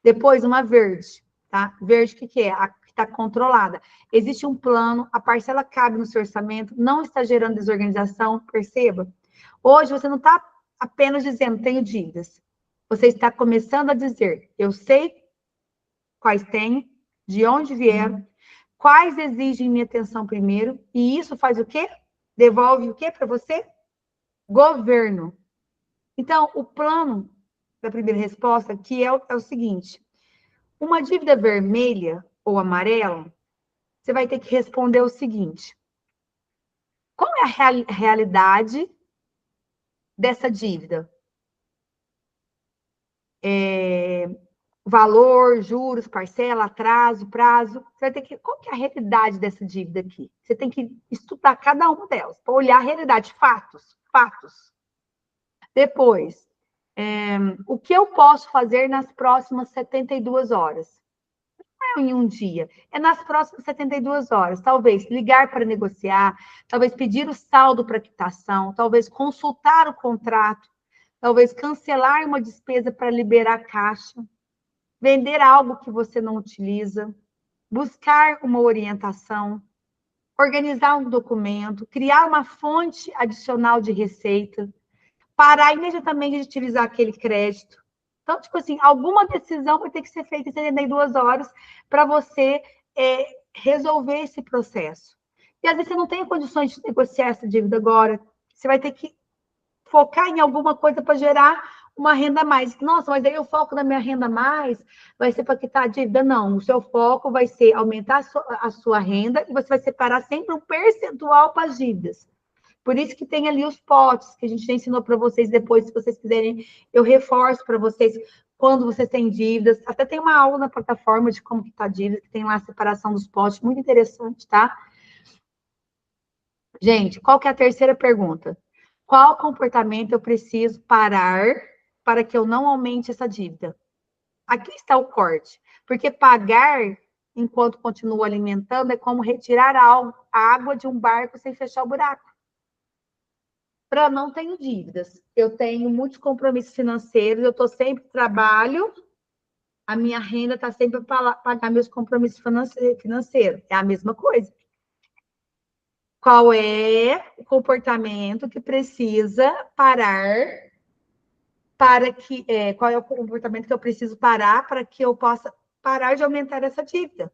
Depois, uma verde, tá? Verde, o que é? A que está controlada. Existe um plano, a parcela cabe no seu orçamento, não está gerando desorganização, perceba. Hoje, você não está apenas dizendo, tenho dívidas. Você está começando a dizer, eu sei quais tenho, de onde vieram, Quais exigem minha atenção primeiro? E isso faz o quê? Devolve o quê para você? Governo. Então, o plano da primeira resposta que é o seguinte: uma dívida vermelha ou amarela, você vai ter que responder o seguinte: qual é a realidade dessa dívida? Valor, juros, parcela, atraso, prazo. Você vai ter que. Qual que é a realidade dessa dívida aqui? Você tem que estudar cada uma delas, para olhar a realidade, fatos, fatos. Depois, o que eu posso fazer nas próximas 72 horas? Não é em um dia, é nas próximas 72 horas. Talvez ligar para negociar, talvez pedir o saldo para quitação, talvez consultar o contrato, talvez cancelar uma despesa para liberar caixa, vender algo que você não utiliza, buscar uma orientação, organizar um documento, criar uma fonte adicional de receita, parar imediatamente de utilizar aquele crédito. Então, tipo assim, alguma decisão vai ter que ser feita em 72 horas para você resolver esse processo. E às vezes você não tem condições de negociar essa dívida agora, você vai ter que focar em alguma coisa para gerar uma renda a mais. Nossa, mas aí o foco da minha renda a mais vai ser para quitar a dívida? Não, o seu foco vai ser aumentar a sua renda e você vai separar sempre um percentual para as dívidas. Por isso que tem ali os potes, que a gente já ensinou para vocês depois, se vocês quiserem, eu reforço para vocês quando vocês têm dívidas. Até tem uma aula na plataforma de como que está a dívida, que tem lá a separação dos potes, muito interessante, tá? Gente, qual que é a terceira pergunta? Qual comportamento eu preciso parar para que eu não aumente essa dívida? Aqui está o corte, porque pagar enquanto continuo alimentando é como retirar a água de um barco sem fechar o buraco. Para não tenho dívidas, eu tenho muitos compromissos financeiros, eu estou sempre trabalho, a minha renda está sempre para pagar meus compromissos financeiros. É a mesma coisa. Qual é o comportamento que precisa parar para que... qual é o comportamento que eu preciso parar para que eu possa parar de aumentar essa dívida?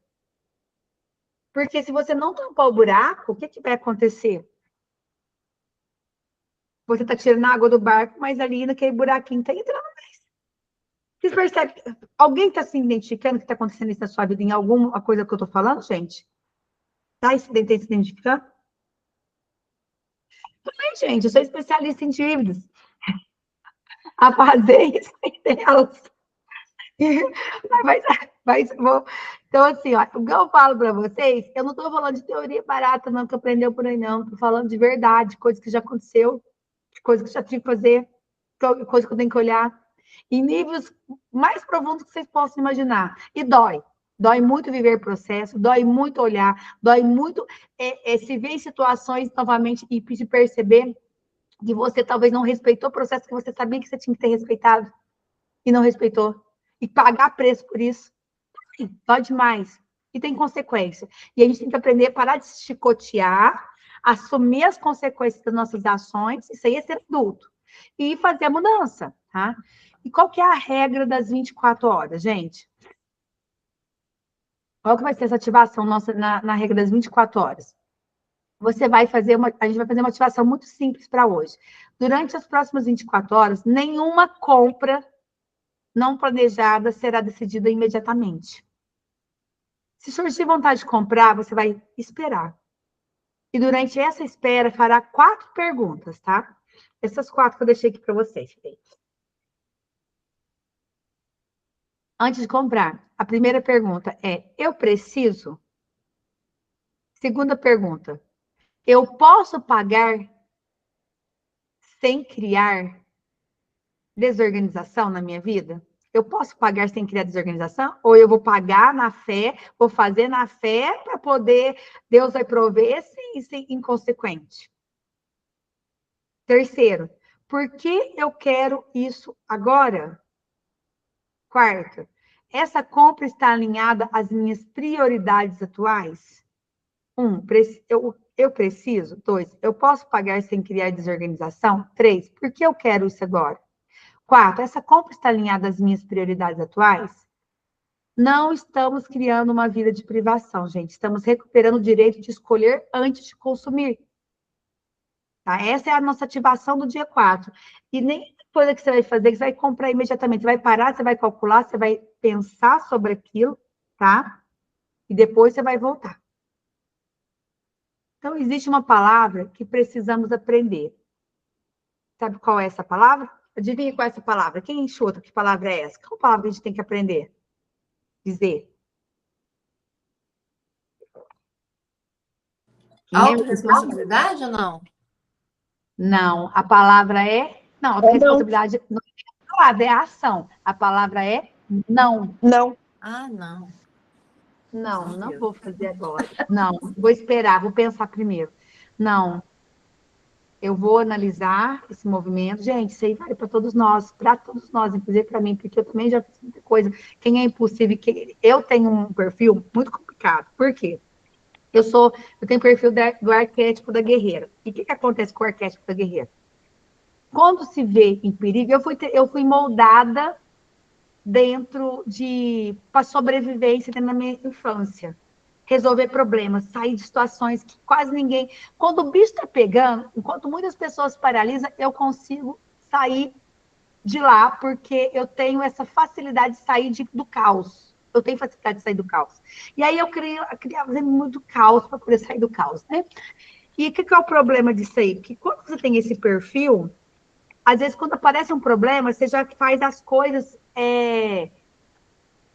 Porque se você não tampar o buraco, o que vai acontecer? Você está tirando a água do barco, mas ali naquele buraquinho está entrando mais. Vocês percebem? Alguém está se identificando que está acontecendo isso na sua vida em alguma coisa que eu estou falando, gente? Está se identificando? Também, gente, eu sou especialista em dívidas. A fazer isso delas. Então, assim, ó, o que eu falo para vocês, eu não estou falando de teoria barata, não, que aprendeu por aí, não. Estou falando de verdade, coisa que já aconteceu, coisa que eu já tive que fazer, coisa que eu tenho que olhar. Em níveis mais profundos que vocês possam imaginar. E dói. Dói muito viver processo, dói muito olhar, dói muito se ver em situações novamente e perceber que você talvez não respeitou o processo que você sabia que você tinha que ter respeitado e não respeitou. E pagar preço por isso. Dói demais. E tem consequência. E a gente tem que aprender a parar de se chicotear, assumir as consequências das nossas ações, isso aí é ser adulto. E fazer a mudança, tá? E qual que é a regra das 24 horas, gente? Qual que vai ser essa ativação nossa na regra das 24 horas? A gente vai fazer uma ativação muito simples para hoje. Durante as próximas 24 horas, nenhuma compra não planejada será decidida imediatamente. Se surgir vontade de comprar, você vai esperar. E durante essa espera, fará 4 perguntas, tá? Essas 4 que eu deixei aqui para vocês. Antes de comprar, a primeira pergunta é: eu preciso? Segunda pergunta: eu posso pagar sem criar desorganização na minha vida? Eu posso pagar sem criar desorganização? Ou eu vou pagar na fé, vou fazer na fé para poder, Deus vai prover sem ser inconsequente? Terceiro, por que eu quero isso agora? Quarto, essa compra está alinhada às minhas prioridades atuais? 1, eu preciso. 2, eu posso pagar sem criar desorganização? 3, por que eu quero isso agora? 4, essa compra está alinhada às minhas prioridades atuais? Não estamos criando uma vida de privação, gente. Estamos recuperando o direito de escolher antes de consumir. Tá? Essa é a nossa ativação do dia 4. E nem coisa que você vai fazer, que você vai comprar imediatamente. Você vai parar, você vai calcular, você vai pensar sobre aquilo, tá? E depois você vai voltar. Então, existe uma palavra que precisamos aprender. Sabe qual é essa palavra? Adivinha qual é essa palavra? Quem chuta? Que palavra é essa? Qual palavra a gente tem que aprender? Dizer. Quem é? Autoresponsabilidade ou não? Não, a palavra é... Não, a responsabilidade não é a palavra, é a ação. A palavra é não. Não. Ah, não. Não vou fazer agora. Não, vou esperar, vou pensar primeiro. Não, eu vou analisar esse movimento. Gente, isso aí vale para todos nós, inclusive para mim, porque eu também já fiz muita coisa. Quem é impulsivo, eu tenho um perfil muito complicado. Por quê? Eu tenho perfil do arquétipo da guerreira. E o que acontece com o arquétipo da guerreira? Quando se vê em perigo, eu fui moldada para sobrevivência na minha infância. Resolver problemas, sair de situações que quase ninguém... Quando o bicho está pegando, enquanto muitas pessoas paralisam, eu consigo sair de lá, porque eu tenho essa facilidade de sair do caos. Eu tenho facilidade de sair do caos. E aí eu criava muito caos para poder sair do caos, né? E o que é o problema disso aí? Porque quando você tem esse perfil, às vezes, quando aparece um problema, você já faz as coisas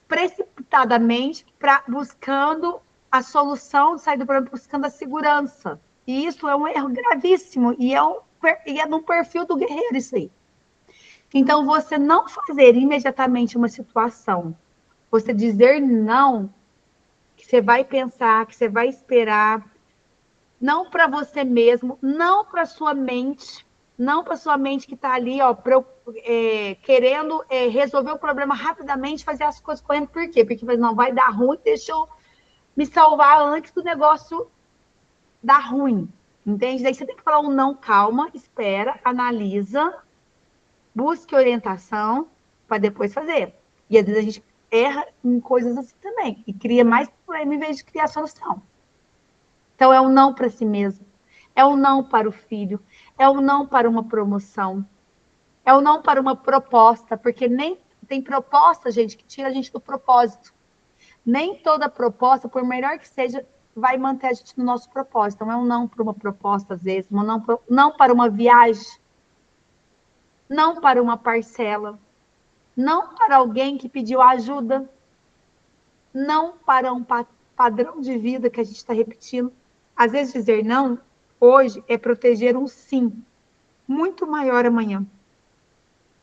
precipitadamente buscando a solução de sair do problema, buscando a segurança. E isso é um erro gravíssimo, e é no perfil do guerreiro isso aí. Então, você não fazer imediatamente uma situação, você dizer não, que você vai pensar, que você vai esperar, não para você mesmo, não para sua mente, não para sua mente que está ali, ó, querendo resolver o problema rapidamente, fazer as coisas correndo. Por quê? Porque não vai dar ruim, deixa eu me salvar antes do negócio dar ruim. Entende? Daí você tem que falar um não, calma, espera, analisa, busque orientação para depois fazer. E às vezes a gente erra em coisas assim também, e cria mais problema em vez de criar solução. Então, é um não para si mesmo, é um não para o filho, é um não para uma promoção, é um não para uma proposta, porque nem tem proposta, gente, que tira a gente do propósito. Nem toda proposta, por melhor que seja, vai manter a gente no nosso propósito. Então, é um não para uma proposta, às vezes, não para uma viagem, não para uma parcela, não para alguém que pediu ajuda, não para um padrão de vida que a gente está repetindo. Às vezes, dizer não, hoje, é proteger um sim, muito maior amanhã.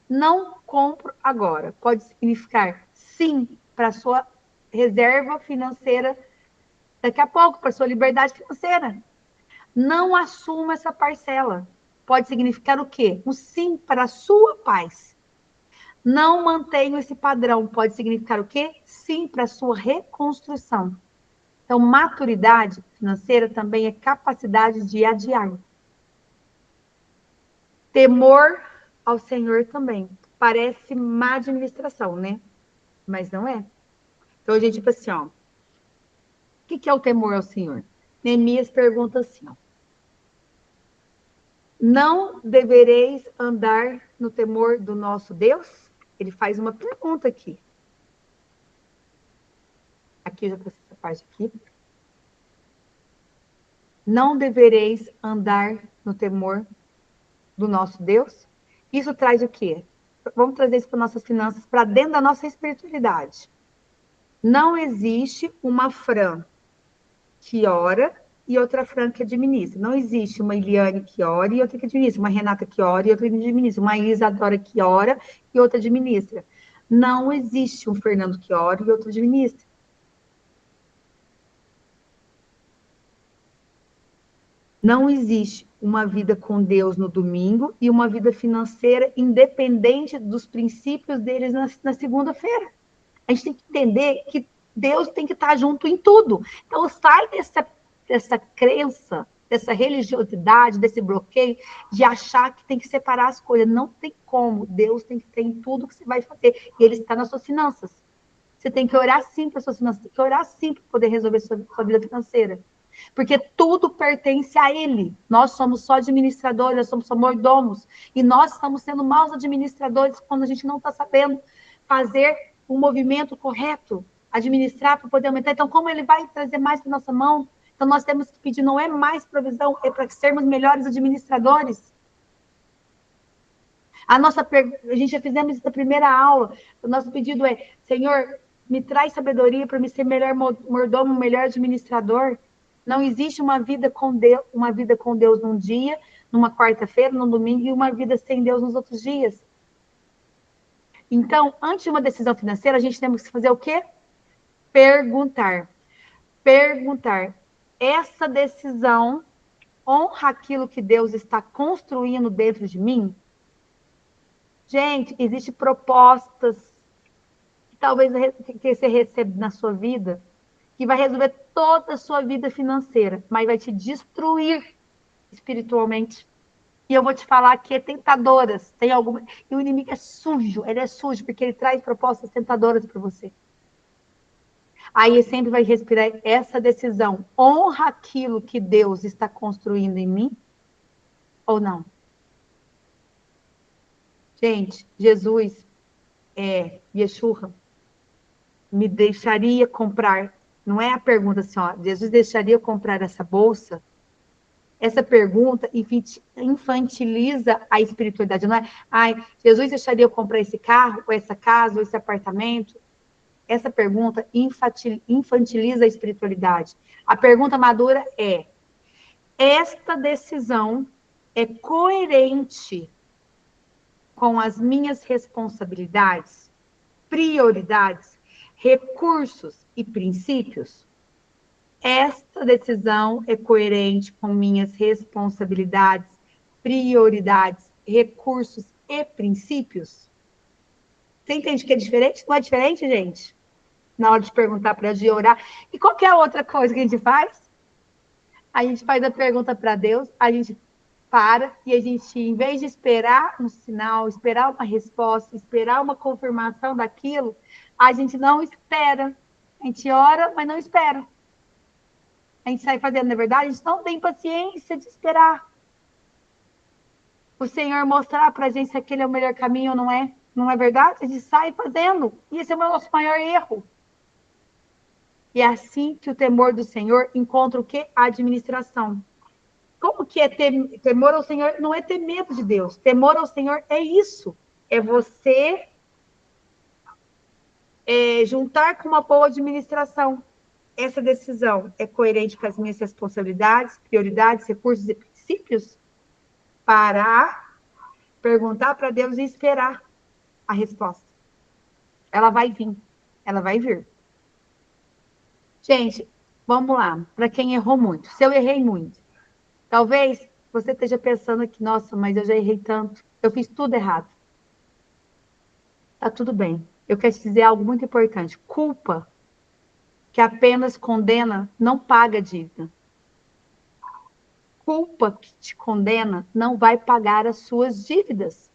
Não compro agora. Pode significar sim para a sua reserva financeira daqui a pouco, para a sua liberdade financeira. Não assuma essa parcela. Pode significar o quê? Um sim para a sua paz. Não mantenho esse padrão. Pode significar o quê? Sim para a sua reconstrução. Então, maturidade financeira também é capacidade de adiar. Temor ao Senhor também. Parece má administração, né? Mas não é. Então, a gente, tipo assim, ó. O que é o temor ao Senhor? Neemias pergunta assim, ó. Não devereis andar no temor do nosso Deus? Ele faz uma pergunta aqui. Aqui, eu já passei essa parte aqui. Não devereis andar no temor do nosso Deus? Isso traz o quê? Vamos trazer isso para nossas finanças, para dentro da nossa espiritualidade. Não existe uma Fran que ora e outra Fran que administra. Não existe uma Eliane que ora e outra que administra. Uma Renata que ora e outra que administra. Uma Isadora que ora e outra administra. Não existe um Fernando que ora e outro administra. Não existe uma vida com Deus no domingo e uma vida financeira independente dos princípios deles na segunda-feira. A gente tem que entender que Deus tem que estar junto em tudo. Então, sai dessa crença, dessa religiosidade, desse bloqueio, de achar que tem que separar as coisas. Não tem como. Deus tem que ter em tudo que você vai fazer. E Ele está nas suas finanças. Você tem que orar sim para suas finanças, tem que orar sim para poder resolver sua vida financeira. Porque tudo pertence a Ele. Nós somos só administradores, nós somos só mordomos. E nós estamos sendo maus administradores quando a gente não está sabendo fazer o movimento correto, administrar para poder aumentar. Então, como Ele vai trazer mais para nossa mão? Então, nós temos que pedir, não é mais provisão, é para sermos melhores administradores. A gente já fizemos isso na primeira aula. O nosso pedido é, Senhor, me traz sabedoria para me ser melhor mordomo, melhor administrador. Não existe uma vida com Deus num dia, numa quarta-feira, num domingo, e uma vida sem Deus nos outros dias. Então, antes de uma decisão financeira, a gente tem que fazer o quê? Perguntar. Perguntar. Essa decisão honra aquilo que Deus está construindo dentro de mim? Gente, existem propostas que talvez que você receba na sua vida, que vai resolver toda a sua vida financeira, mas vai te destruir espiritualmente. E eu vou te falar que é tentadoras, tem alguma. E o inimigo é sujo, ele é sujo, porque ele traz propostas tentadoras para você. Aí sempre vai respirar essa decisão. Honra aquilo que Deus está construindo em mim ou não? Gente, Jesus, Yeshua, me deixaria comprar, não é a pergunta assim, ó, Jesus deixaria eu comprar essa bolsa? Essa pergunta infantiliza a espiritualidade, não é? Ai, Jesus deixaria eu comprar esse carro, ou essa casa, ou esse apartamento? Essa pergunta infantiliza a espiritualidade. A pergunta madura é, esta decisão é coerente com as minhas responsabilidades, prioridades, recursos e princípios? Esta decisão é coerente com minhas responsabilidades, prioridades, recursos e princípios? Você entende que é diferente? Não é diferente, gente? Na hora de perguntar para Deus, de orar. E qualquer outra coisa que a gente faz, a gente faz a pergunta para Deus, a gente para e a gente, em vez de esperar um sinal, esperar uma resposta, esperar uma confirmação daquilo, a gente não espera. A gente ora, mas não espera. A gente sai fazendo, na verdade, a gente não tem paciência de esperar o Senhor mostrar para a gente se aquele é o melhor caminho ou não é. Não é verdade? A gente sai fazendo. E esse é o nosso maior erro. E é assim que o temor do Senhor encontra o quê? A administração. Como que é temor ao Senhor? Não é ter medo de Deus. Temor ao Senhor é isso. É você juntar com uma boa administração. Essa decisão é coerente com as minhas responsabilidades, prioridades, recursos e princípios? Parar, perguntar para Deus e esperar a resposta. Ela vai vir. Ela vai vir. Gente, vamos lá. Para quem errou muito. Se eu errei muito, talvez você esteja pensando aqui, nossa, mas eu já errei tanto. Eu fiz tudo errado. Tá tudo bem. Eu quero te dizer algo muito importante. Culpa que apenas condena não paga dívida. Culpa que te condena não vai pagar as suas dívidas.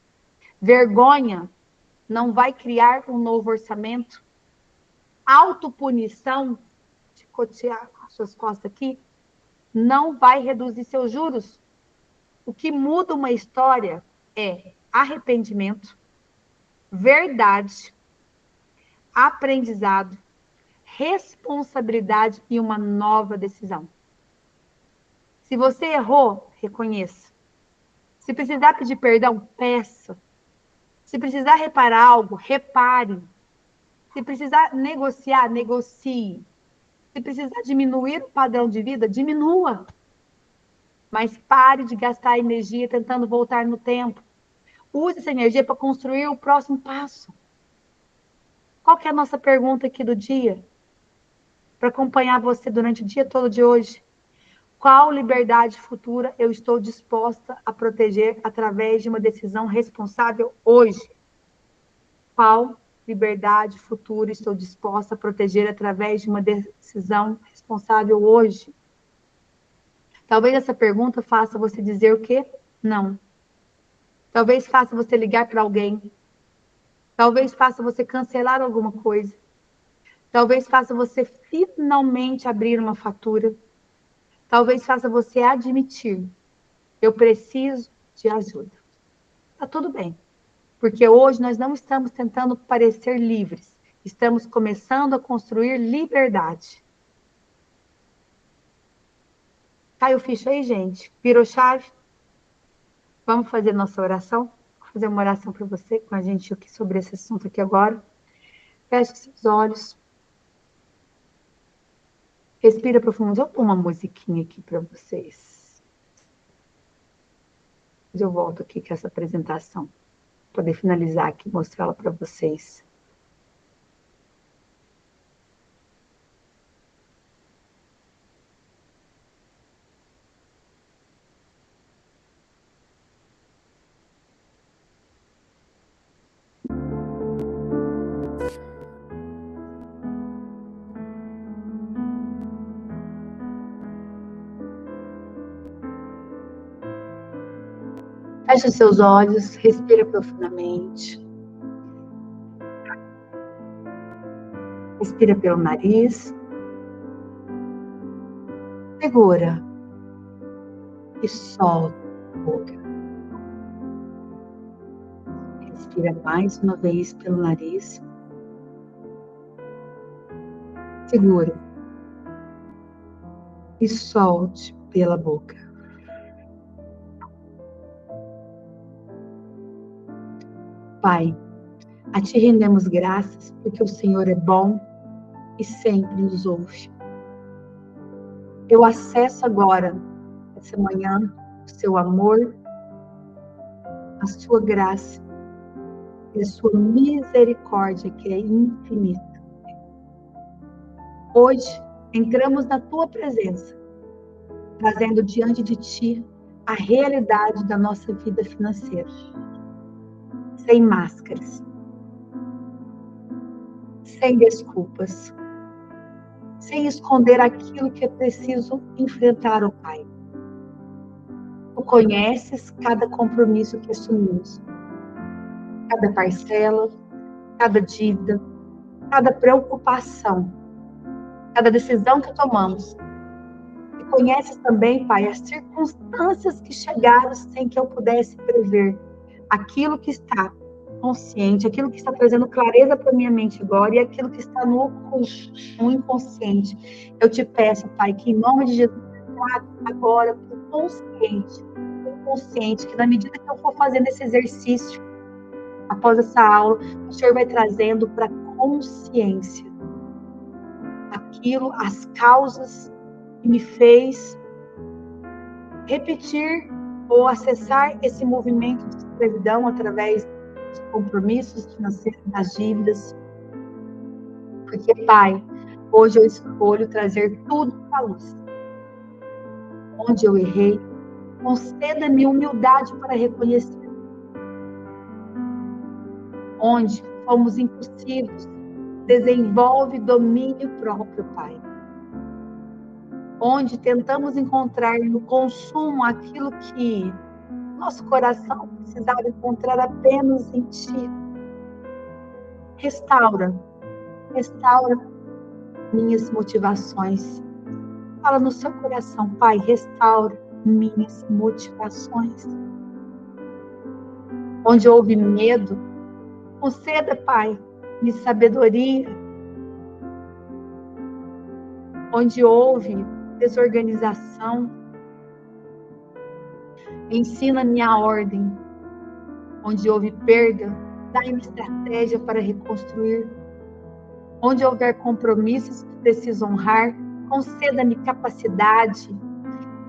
Vergonha não vai criar um novo orçamento. Autopunição, chicotear as suas costas aqui, não vai reduzir seus juros. O que muda uma história é arrependimento, verdade, aprendizado, responsabilidade e uma nova decisão. Se você errou, reconheça. Se precisar pedir perdão, peça. Se precisar reparar algo, repare. Se precisar negociar, negocie. Se precisar diminuir o padrão de vida, diminua. Mas pare de gastar energia tentando voltar no tempo. Use essa energia para construir o próximo passo. Qual que é a nossa pergunta aqui do dia? Para acompanhar você durante o dia todo de hoje. Qual liberdade futura eu estou disposta a proteger através de uma decisão responsável hoje? Qual liberdade futura estou disposta a proteger através de uma decisão responsável hoje? Talvez essa pergunta faça você dizer o quê? Não. Talvez faça você ligar para alguém. Talvez faça você cancelar alguma coisa. Talvez faça você finalmente abrir uma fatura. Talvez faça você admitir: eu preciso de ajuda. Tá tudo bem, porque hoje nós não estamos tentando parecer livres. Estamos começando a construir liberdade. Caiu ficha aí, gente? Virou chave? Vamos fazer nossa oração? Vou fazer uma oração para você, com a gente aqui sobre esse assunto aqui agora. Feche seus olhos. Respira profundo. Vou pôr uma musiquinha aqui para vocês. Eu volto aqui com essa apresentação. Poder finalizar aqui, mostrar ela para vocês. Feche os seus olhos, respira profundamente. Respira pelo nariz. Segura. E solta a boca. Respira mais uma vez pelo nariz. Segura. E solte pela boca. Pai, a Ti rendemos graças porque o Senhor é bom e sempre nos ouve. Eu acesso agora, essa manhã, o Seu amor, a Sua graça e a Sua misericórdia, que é infinita. Hoje, entramos na Tua presença, trazendo diante de Ti a realidade da nossa vida financeira. Sem máscaras, sem desculpas, sem esconder aquilo que é preciso enfrentar, ó Pai. Tu conheces cada compromisso que assumimos, cada parcela, cada dívida, cada preocupação, cada decisão que tomamos. E conheces também, Pai, as circunstâncias que chegaram sem que eu pudesse prever. Aquilo que está consciente, aquilo que está trazendo clareza para minha mente agora e aquilo que está no oculto, no inconsciente. Eu te peço, Pai, que em nome de Jesus, traga agora para o inconsciente, que na medida que eu for fazendo esse exercício, após essa aula, o Senhor vai trazendo para a consciência aquilo, as causas que me fez repetir ou acessar esse movimento de escravidão através dos compromissos financeiros, das dívidas. Porque, Pai, hoje eu escolho trazer tudo para a luz. Onde eu errei, conceda-me humildade para reconhecer. Onde fomos impossíveis, desenvolve domínio próprio, Pai. Onde tentamos encontrar no consumo aquilo que nosso coração precisava encontrar apenas em Ti. Restaura minhas motivações. Fala no seu coração, Pai, restaura minhas motivações. Onde houve medo, conceda, Pai, me sabedoria. Onde houve desorganização, ensina-me a ordem. Onde houve perda, dá-me estratégia para reconstruir. Onde houver compromissos que preciso honrar, conceda-me capacidade,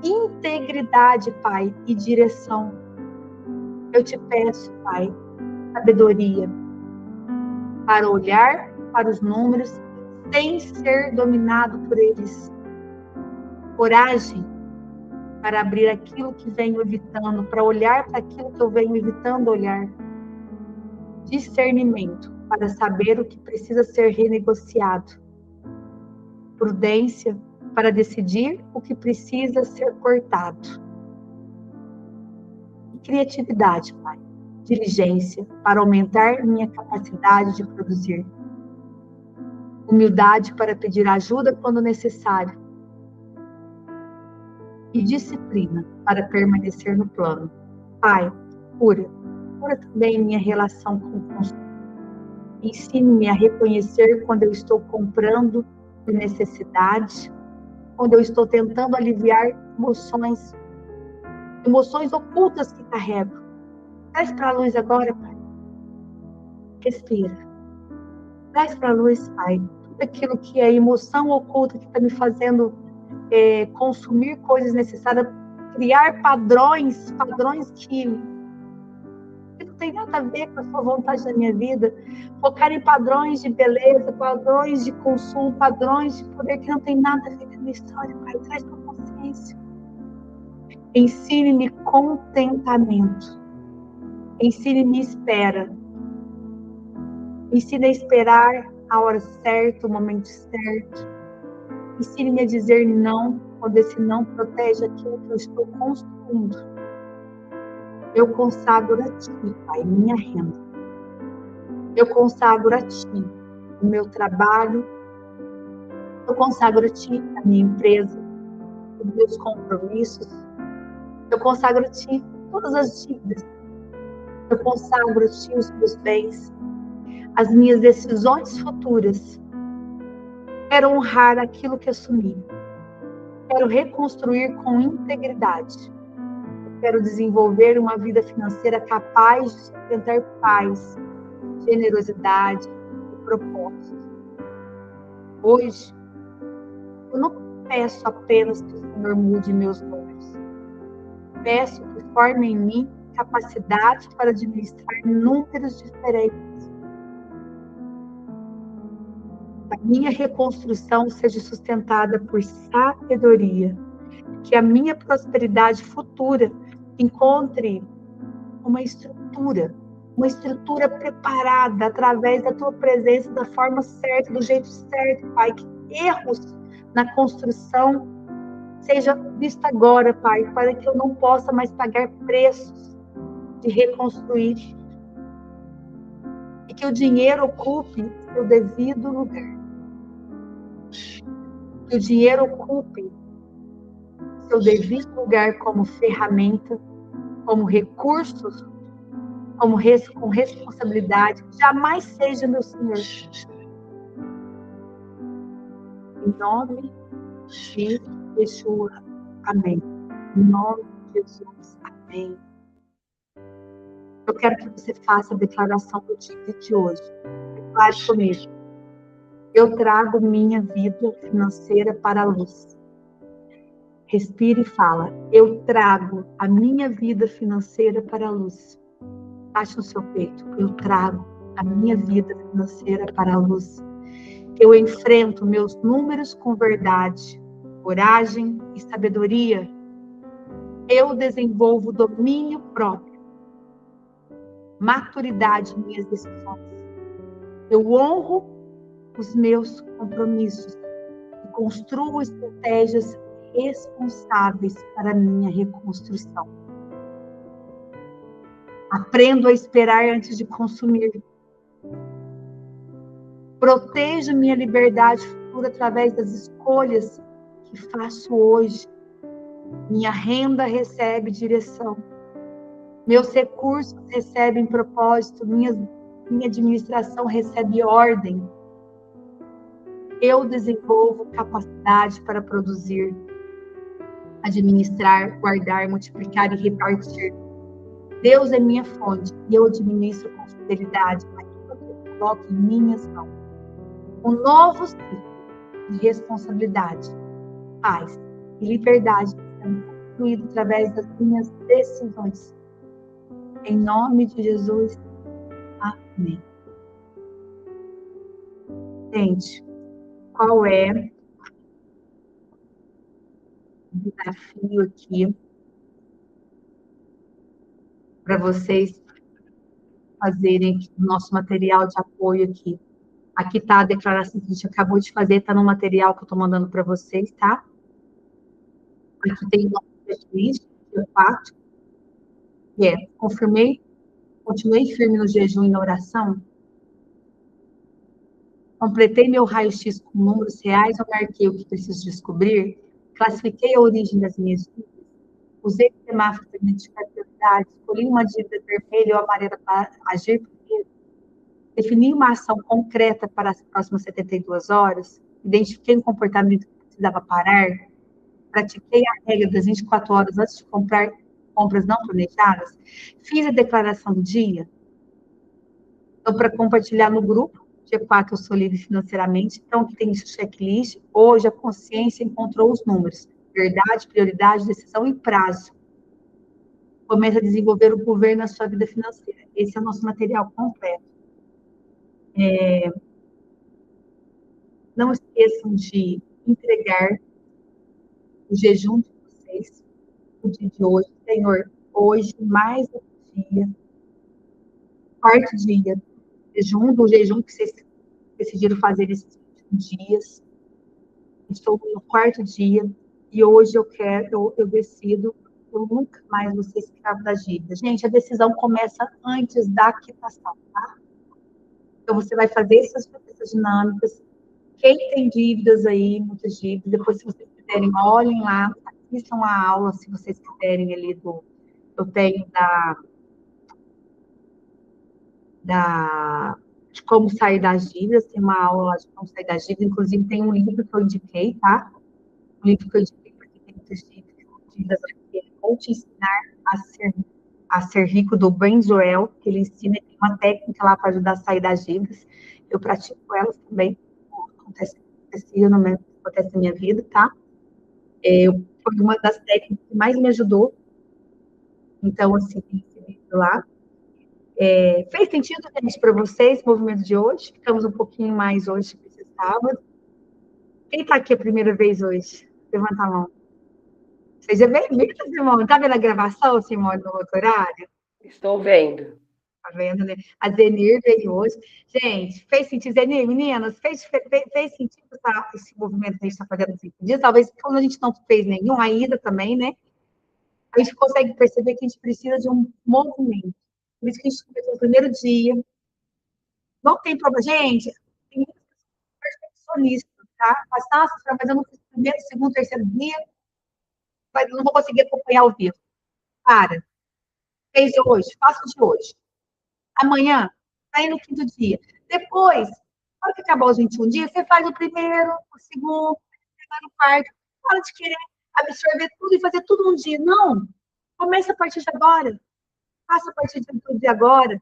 integridade, Pai, e direção. Eu te peço, Pai, sabedoria para olhar para os números sem ser dominado por eles. Coragem para abrir aquilo que venho evitando, para olhar para aquilo que eu venho evitando olhar. Discernimento para saber o que precisa ser renegociado. Prudência para decidir o que precisa ser cortado. E criatividade, Pai. Diligência para aumentar minha capacidade de produzir. humildade para pedir ajuda quando necessário e disciplina para permanecer no plano. Pai, cura também minha relação com o consumo. Ensine-me a reconhecer quando eu estou comprando por necessidade, quando eu estou tentando aliviar emoções ocultas que carrego. Traz para a luz agora, Pai. Respira. Traz para a luz, Pai, tudo aquilo que é emoção oculta que está me fazendo consumir coisas necessárias, criar padrões que não tem nada a ver com a sua vontade na minha vida, focar em padrões de beleza, padrões de consumo, padrões de poder que não tem nada a ver com a minha história, Pai. Traz para a consciência. Ensine-me contentamento. Ensine-me espera. Ensine a esperar a hora certa, o momento certo. Ensine-me a dizer não, quando esse não protege aquilo que eu estou construindo. Eu consagro a Ti, Pai, minha renda. Eu consagro a Ti o meu trabalho. Eu consagro a Ti a minha empresa, os meus compromissos. Eu consagro a Ti todas as dívidas. Eu consagro a Ti os meus bens, as minhas decisões futuras. Quero honrar aquilo que assumi. Quero reconstruir com integridade. Quero desenvolver uma vida financeira capaz de sustentar paz, generosidade e propósito. Hoje, eu não peço apenas que o Senhor mude meus números. Peço que forme em mim capacidade para administrar números diferentes. A minha reconstrução seja sustentada por sabedoria. Que a minha prosperidade futura encontre uma estrutura preparada através da Tua presença, da forma certa, do jeito certo, Pai. Que erros na construção seja vista agora, Pai, para que eu não possa mais pagar preços de reconstruir. E que o dinheiro ocupe seu devido lugar. Que o dinheiro ocupe seu devido lugar como ferramenta, como recursos, com responsabilidade. Jamais seja, meu Senhor. Em nome de Yeshua. Amém. Em nome de Jesus. Amém. Eu quero que você faça a declaração do dia de hoje. Declare comigo. Eu trago minha vida financeira para a luz. Respire e fala. Eu trago a minha vida financeira para a luz. Baixe no seu peito. Eu trago a minha vida financeira para a luz. Eu enfrento meus números com verdade, coragem e sabedoria. Eu desenvolvo domínio próprio, maturidade em minhas decisões. Eu honro os meus compromissos e construo estratégias responsáveis para a minha reconstrução. Aprendo a esperar antes de consumir. Protejo minha liberdade futura através das escolhas que faço hoje. Minha renda recebe direção. Meus recursos recebem propósito. Minha administração recebe ordem. Eu desenvolvo capacidade para produzir, administrar, guardar, multiplicar e repartir. Deus é minha fonte e eu administro com fidelidade aquilo que eu coloco em minhas mãos. Um novo ciclo de responsabilidade, paz e liberdade sendo construído através das minhas decisões. Em nome de Jesus, amém. Gente, qual é o desafio aqui para vocês fazerem o nosso material de apoio aqui? Aqui está a declaração que a gente acabou de fazer, está no material que eu estou mandando para vocês, tá? Aqui tem o nosso checklist, dia 4, que é, continuei firme no jejum e na oração. Completei meu raio-x com números reais, eu marquei o que preciso descobrir, classifiquei a origem das minhas dívidas, usei o semáforo para identificar prioridades, escolhi uma dívida vermelha ou amarela para agir primeiro, defini uma ação concreta para as próximas 72 horas, identifiquei um comportamento que precisava parar, pratiquei a regra das 24 horas antes de comprar compras não planejadas, fiz a declaração do dia. Então, para compartilhar no grupo, dia 4 eu sou livre financeiramente, então aqui tem esse checklist, hoje a consciência encontrou os números, verdade, prioridade, decisão e prazo. Começa a desenvolver o governo na sua vida financeira. Esse é o nosso material completo. Não esqueçam de entregar o jejum de vocês, o dia de hoje. Senhor, hoje, mais um dia, quarto dia, do jejum que vocês decidiram fazer esses últimos dias. Estou no quarto dia e hoje eu decido, eu nunca mais vou ser escravo da dívida. Gente, a decisão começa antes da quitação, tá? Então, você vai fazer essas dinâmicas. Quem tem dívidas aí, muitas dívidas, depois, se vocês quiserem, olhem lá, assistam a aula, se vocês quiserem, ali eu tenho de como sair das dívidas, tem uma aula lá de como sair das dívidas, inclusive tem um livro que eu indiquei, tá? Um livro que eu indiquei para quem tem muitas dívidas, vou te ensinar a ser rico, do Ben Joel, que ele ensina, tem uma técnica lá para ajudar a sair das dívidas, eu pratico elas também, acontece na minha vida, tá? Foi uma das técnicas que mais me ajudou, então, assim, tem esse livro lá. Fez sentido, gente, para vocês, o movimento de hoje? Ficamos um pouquinho mais hoje que esse sábado. Quem está aqui a primeira vez hoje? Levanta a mão. Seja bem-vinda, Simone. Está vendo a gravação, Simone, no outro horário? Estou vendo. Tá vendo, né? A Zenir veio hoje. Gente, fez sentido, Zenir, meninas, fez sentido esse movimento que a gente está fazendo nesses dias? Talvez, quando a gente não fez nenhum, ainda também, né? A gente consegue perceber que a gente precisa de um movimento. Por isso que a gente começou no primeiro dia. Não tem problema. Gente, tem muitas pessoas perfeccionistas, tá? Mas, nossa, mas eu não fiz o primeiro, segundo, terceiro dia, mas eu não vou conseguir acompanhar ao vivo. Para. Fez de hoje, faça de hoje. Amanhã, aí no quinto dia. Depois, na hora que acabar os 21 dias, você faz o primeiro, o segundo, o quarto. Para de querer absorver tudo e fazer tudo num dia. Não. Começa a partir de agora. Faça a partir de agora.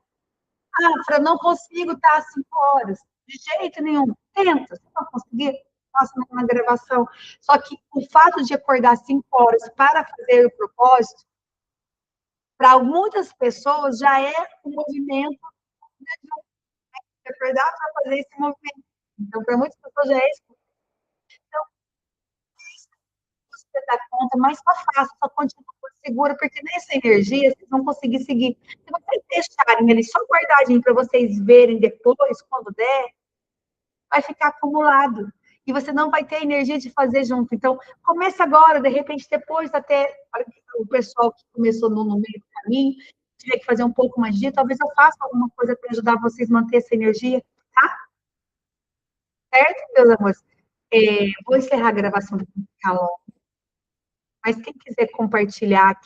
Ah, Fran, não consigo estar às 5 horas. De jeito nenhum. Tenta. Se não conseguir, faça na gravação. Só que o fato de acordar às 5 horas para fazer o propósito, para muitas pessoas, já é um movimento de acordar para fazer esse movimento. Então, para muitas pessoas já é isso. Então, você dá conta, mas só faça, só continua segura, porque nessa energia vocês vão conseguir seguir. Se vocês deixarem ele só guardadinho para vocês verem depois, quando der, vai ficar acumulado. E você não vai ter energia de fazer junto. Então, começa agora, de repente, depois até o pessoal que começou no meio do caminho, tiver que fazer um pouco mais de dia, talvez eu faça alguma coisa para ajudar vocês a manter essa energia, tá? Certo, meus amores? Vou encerrar a gravação do canal. Mas quem quiser compartilhar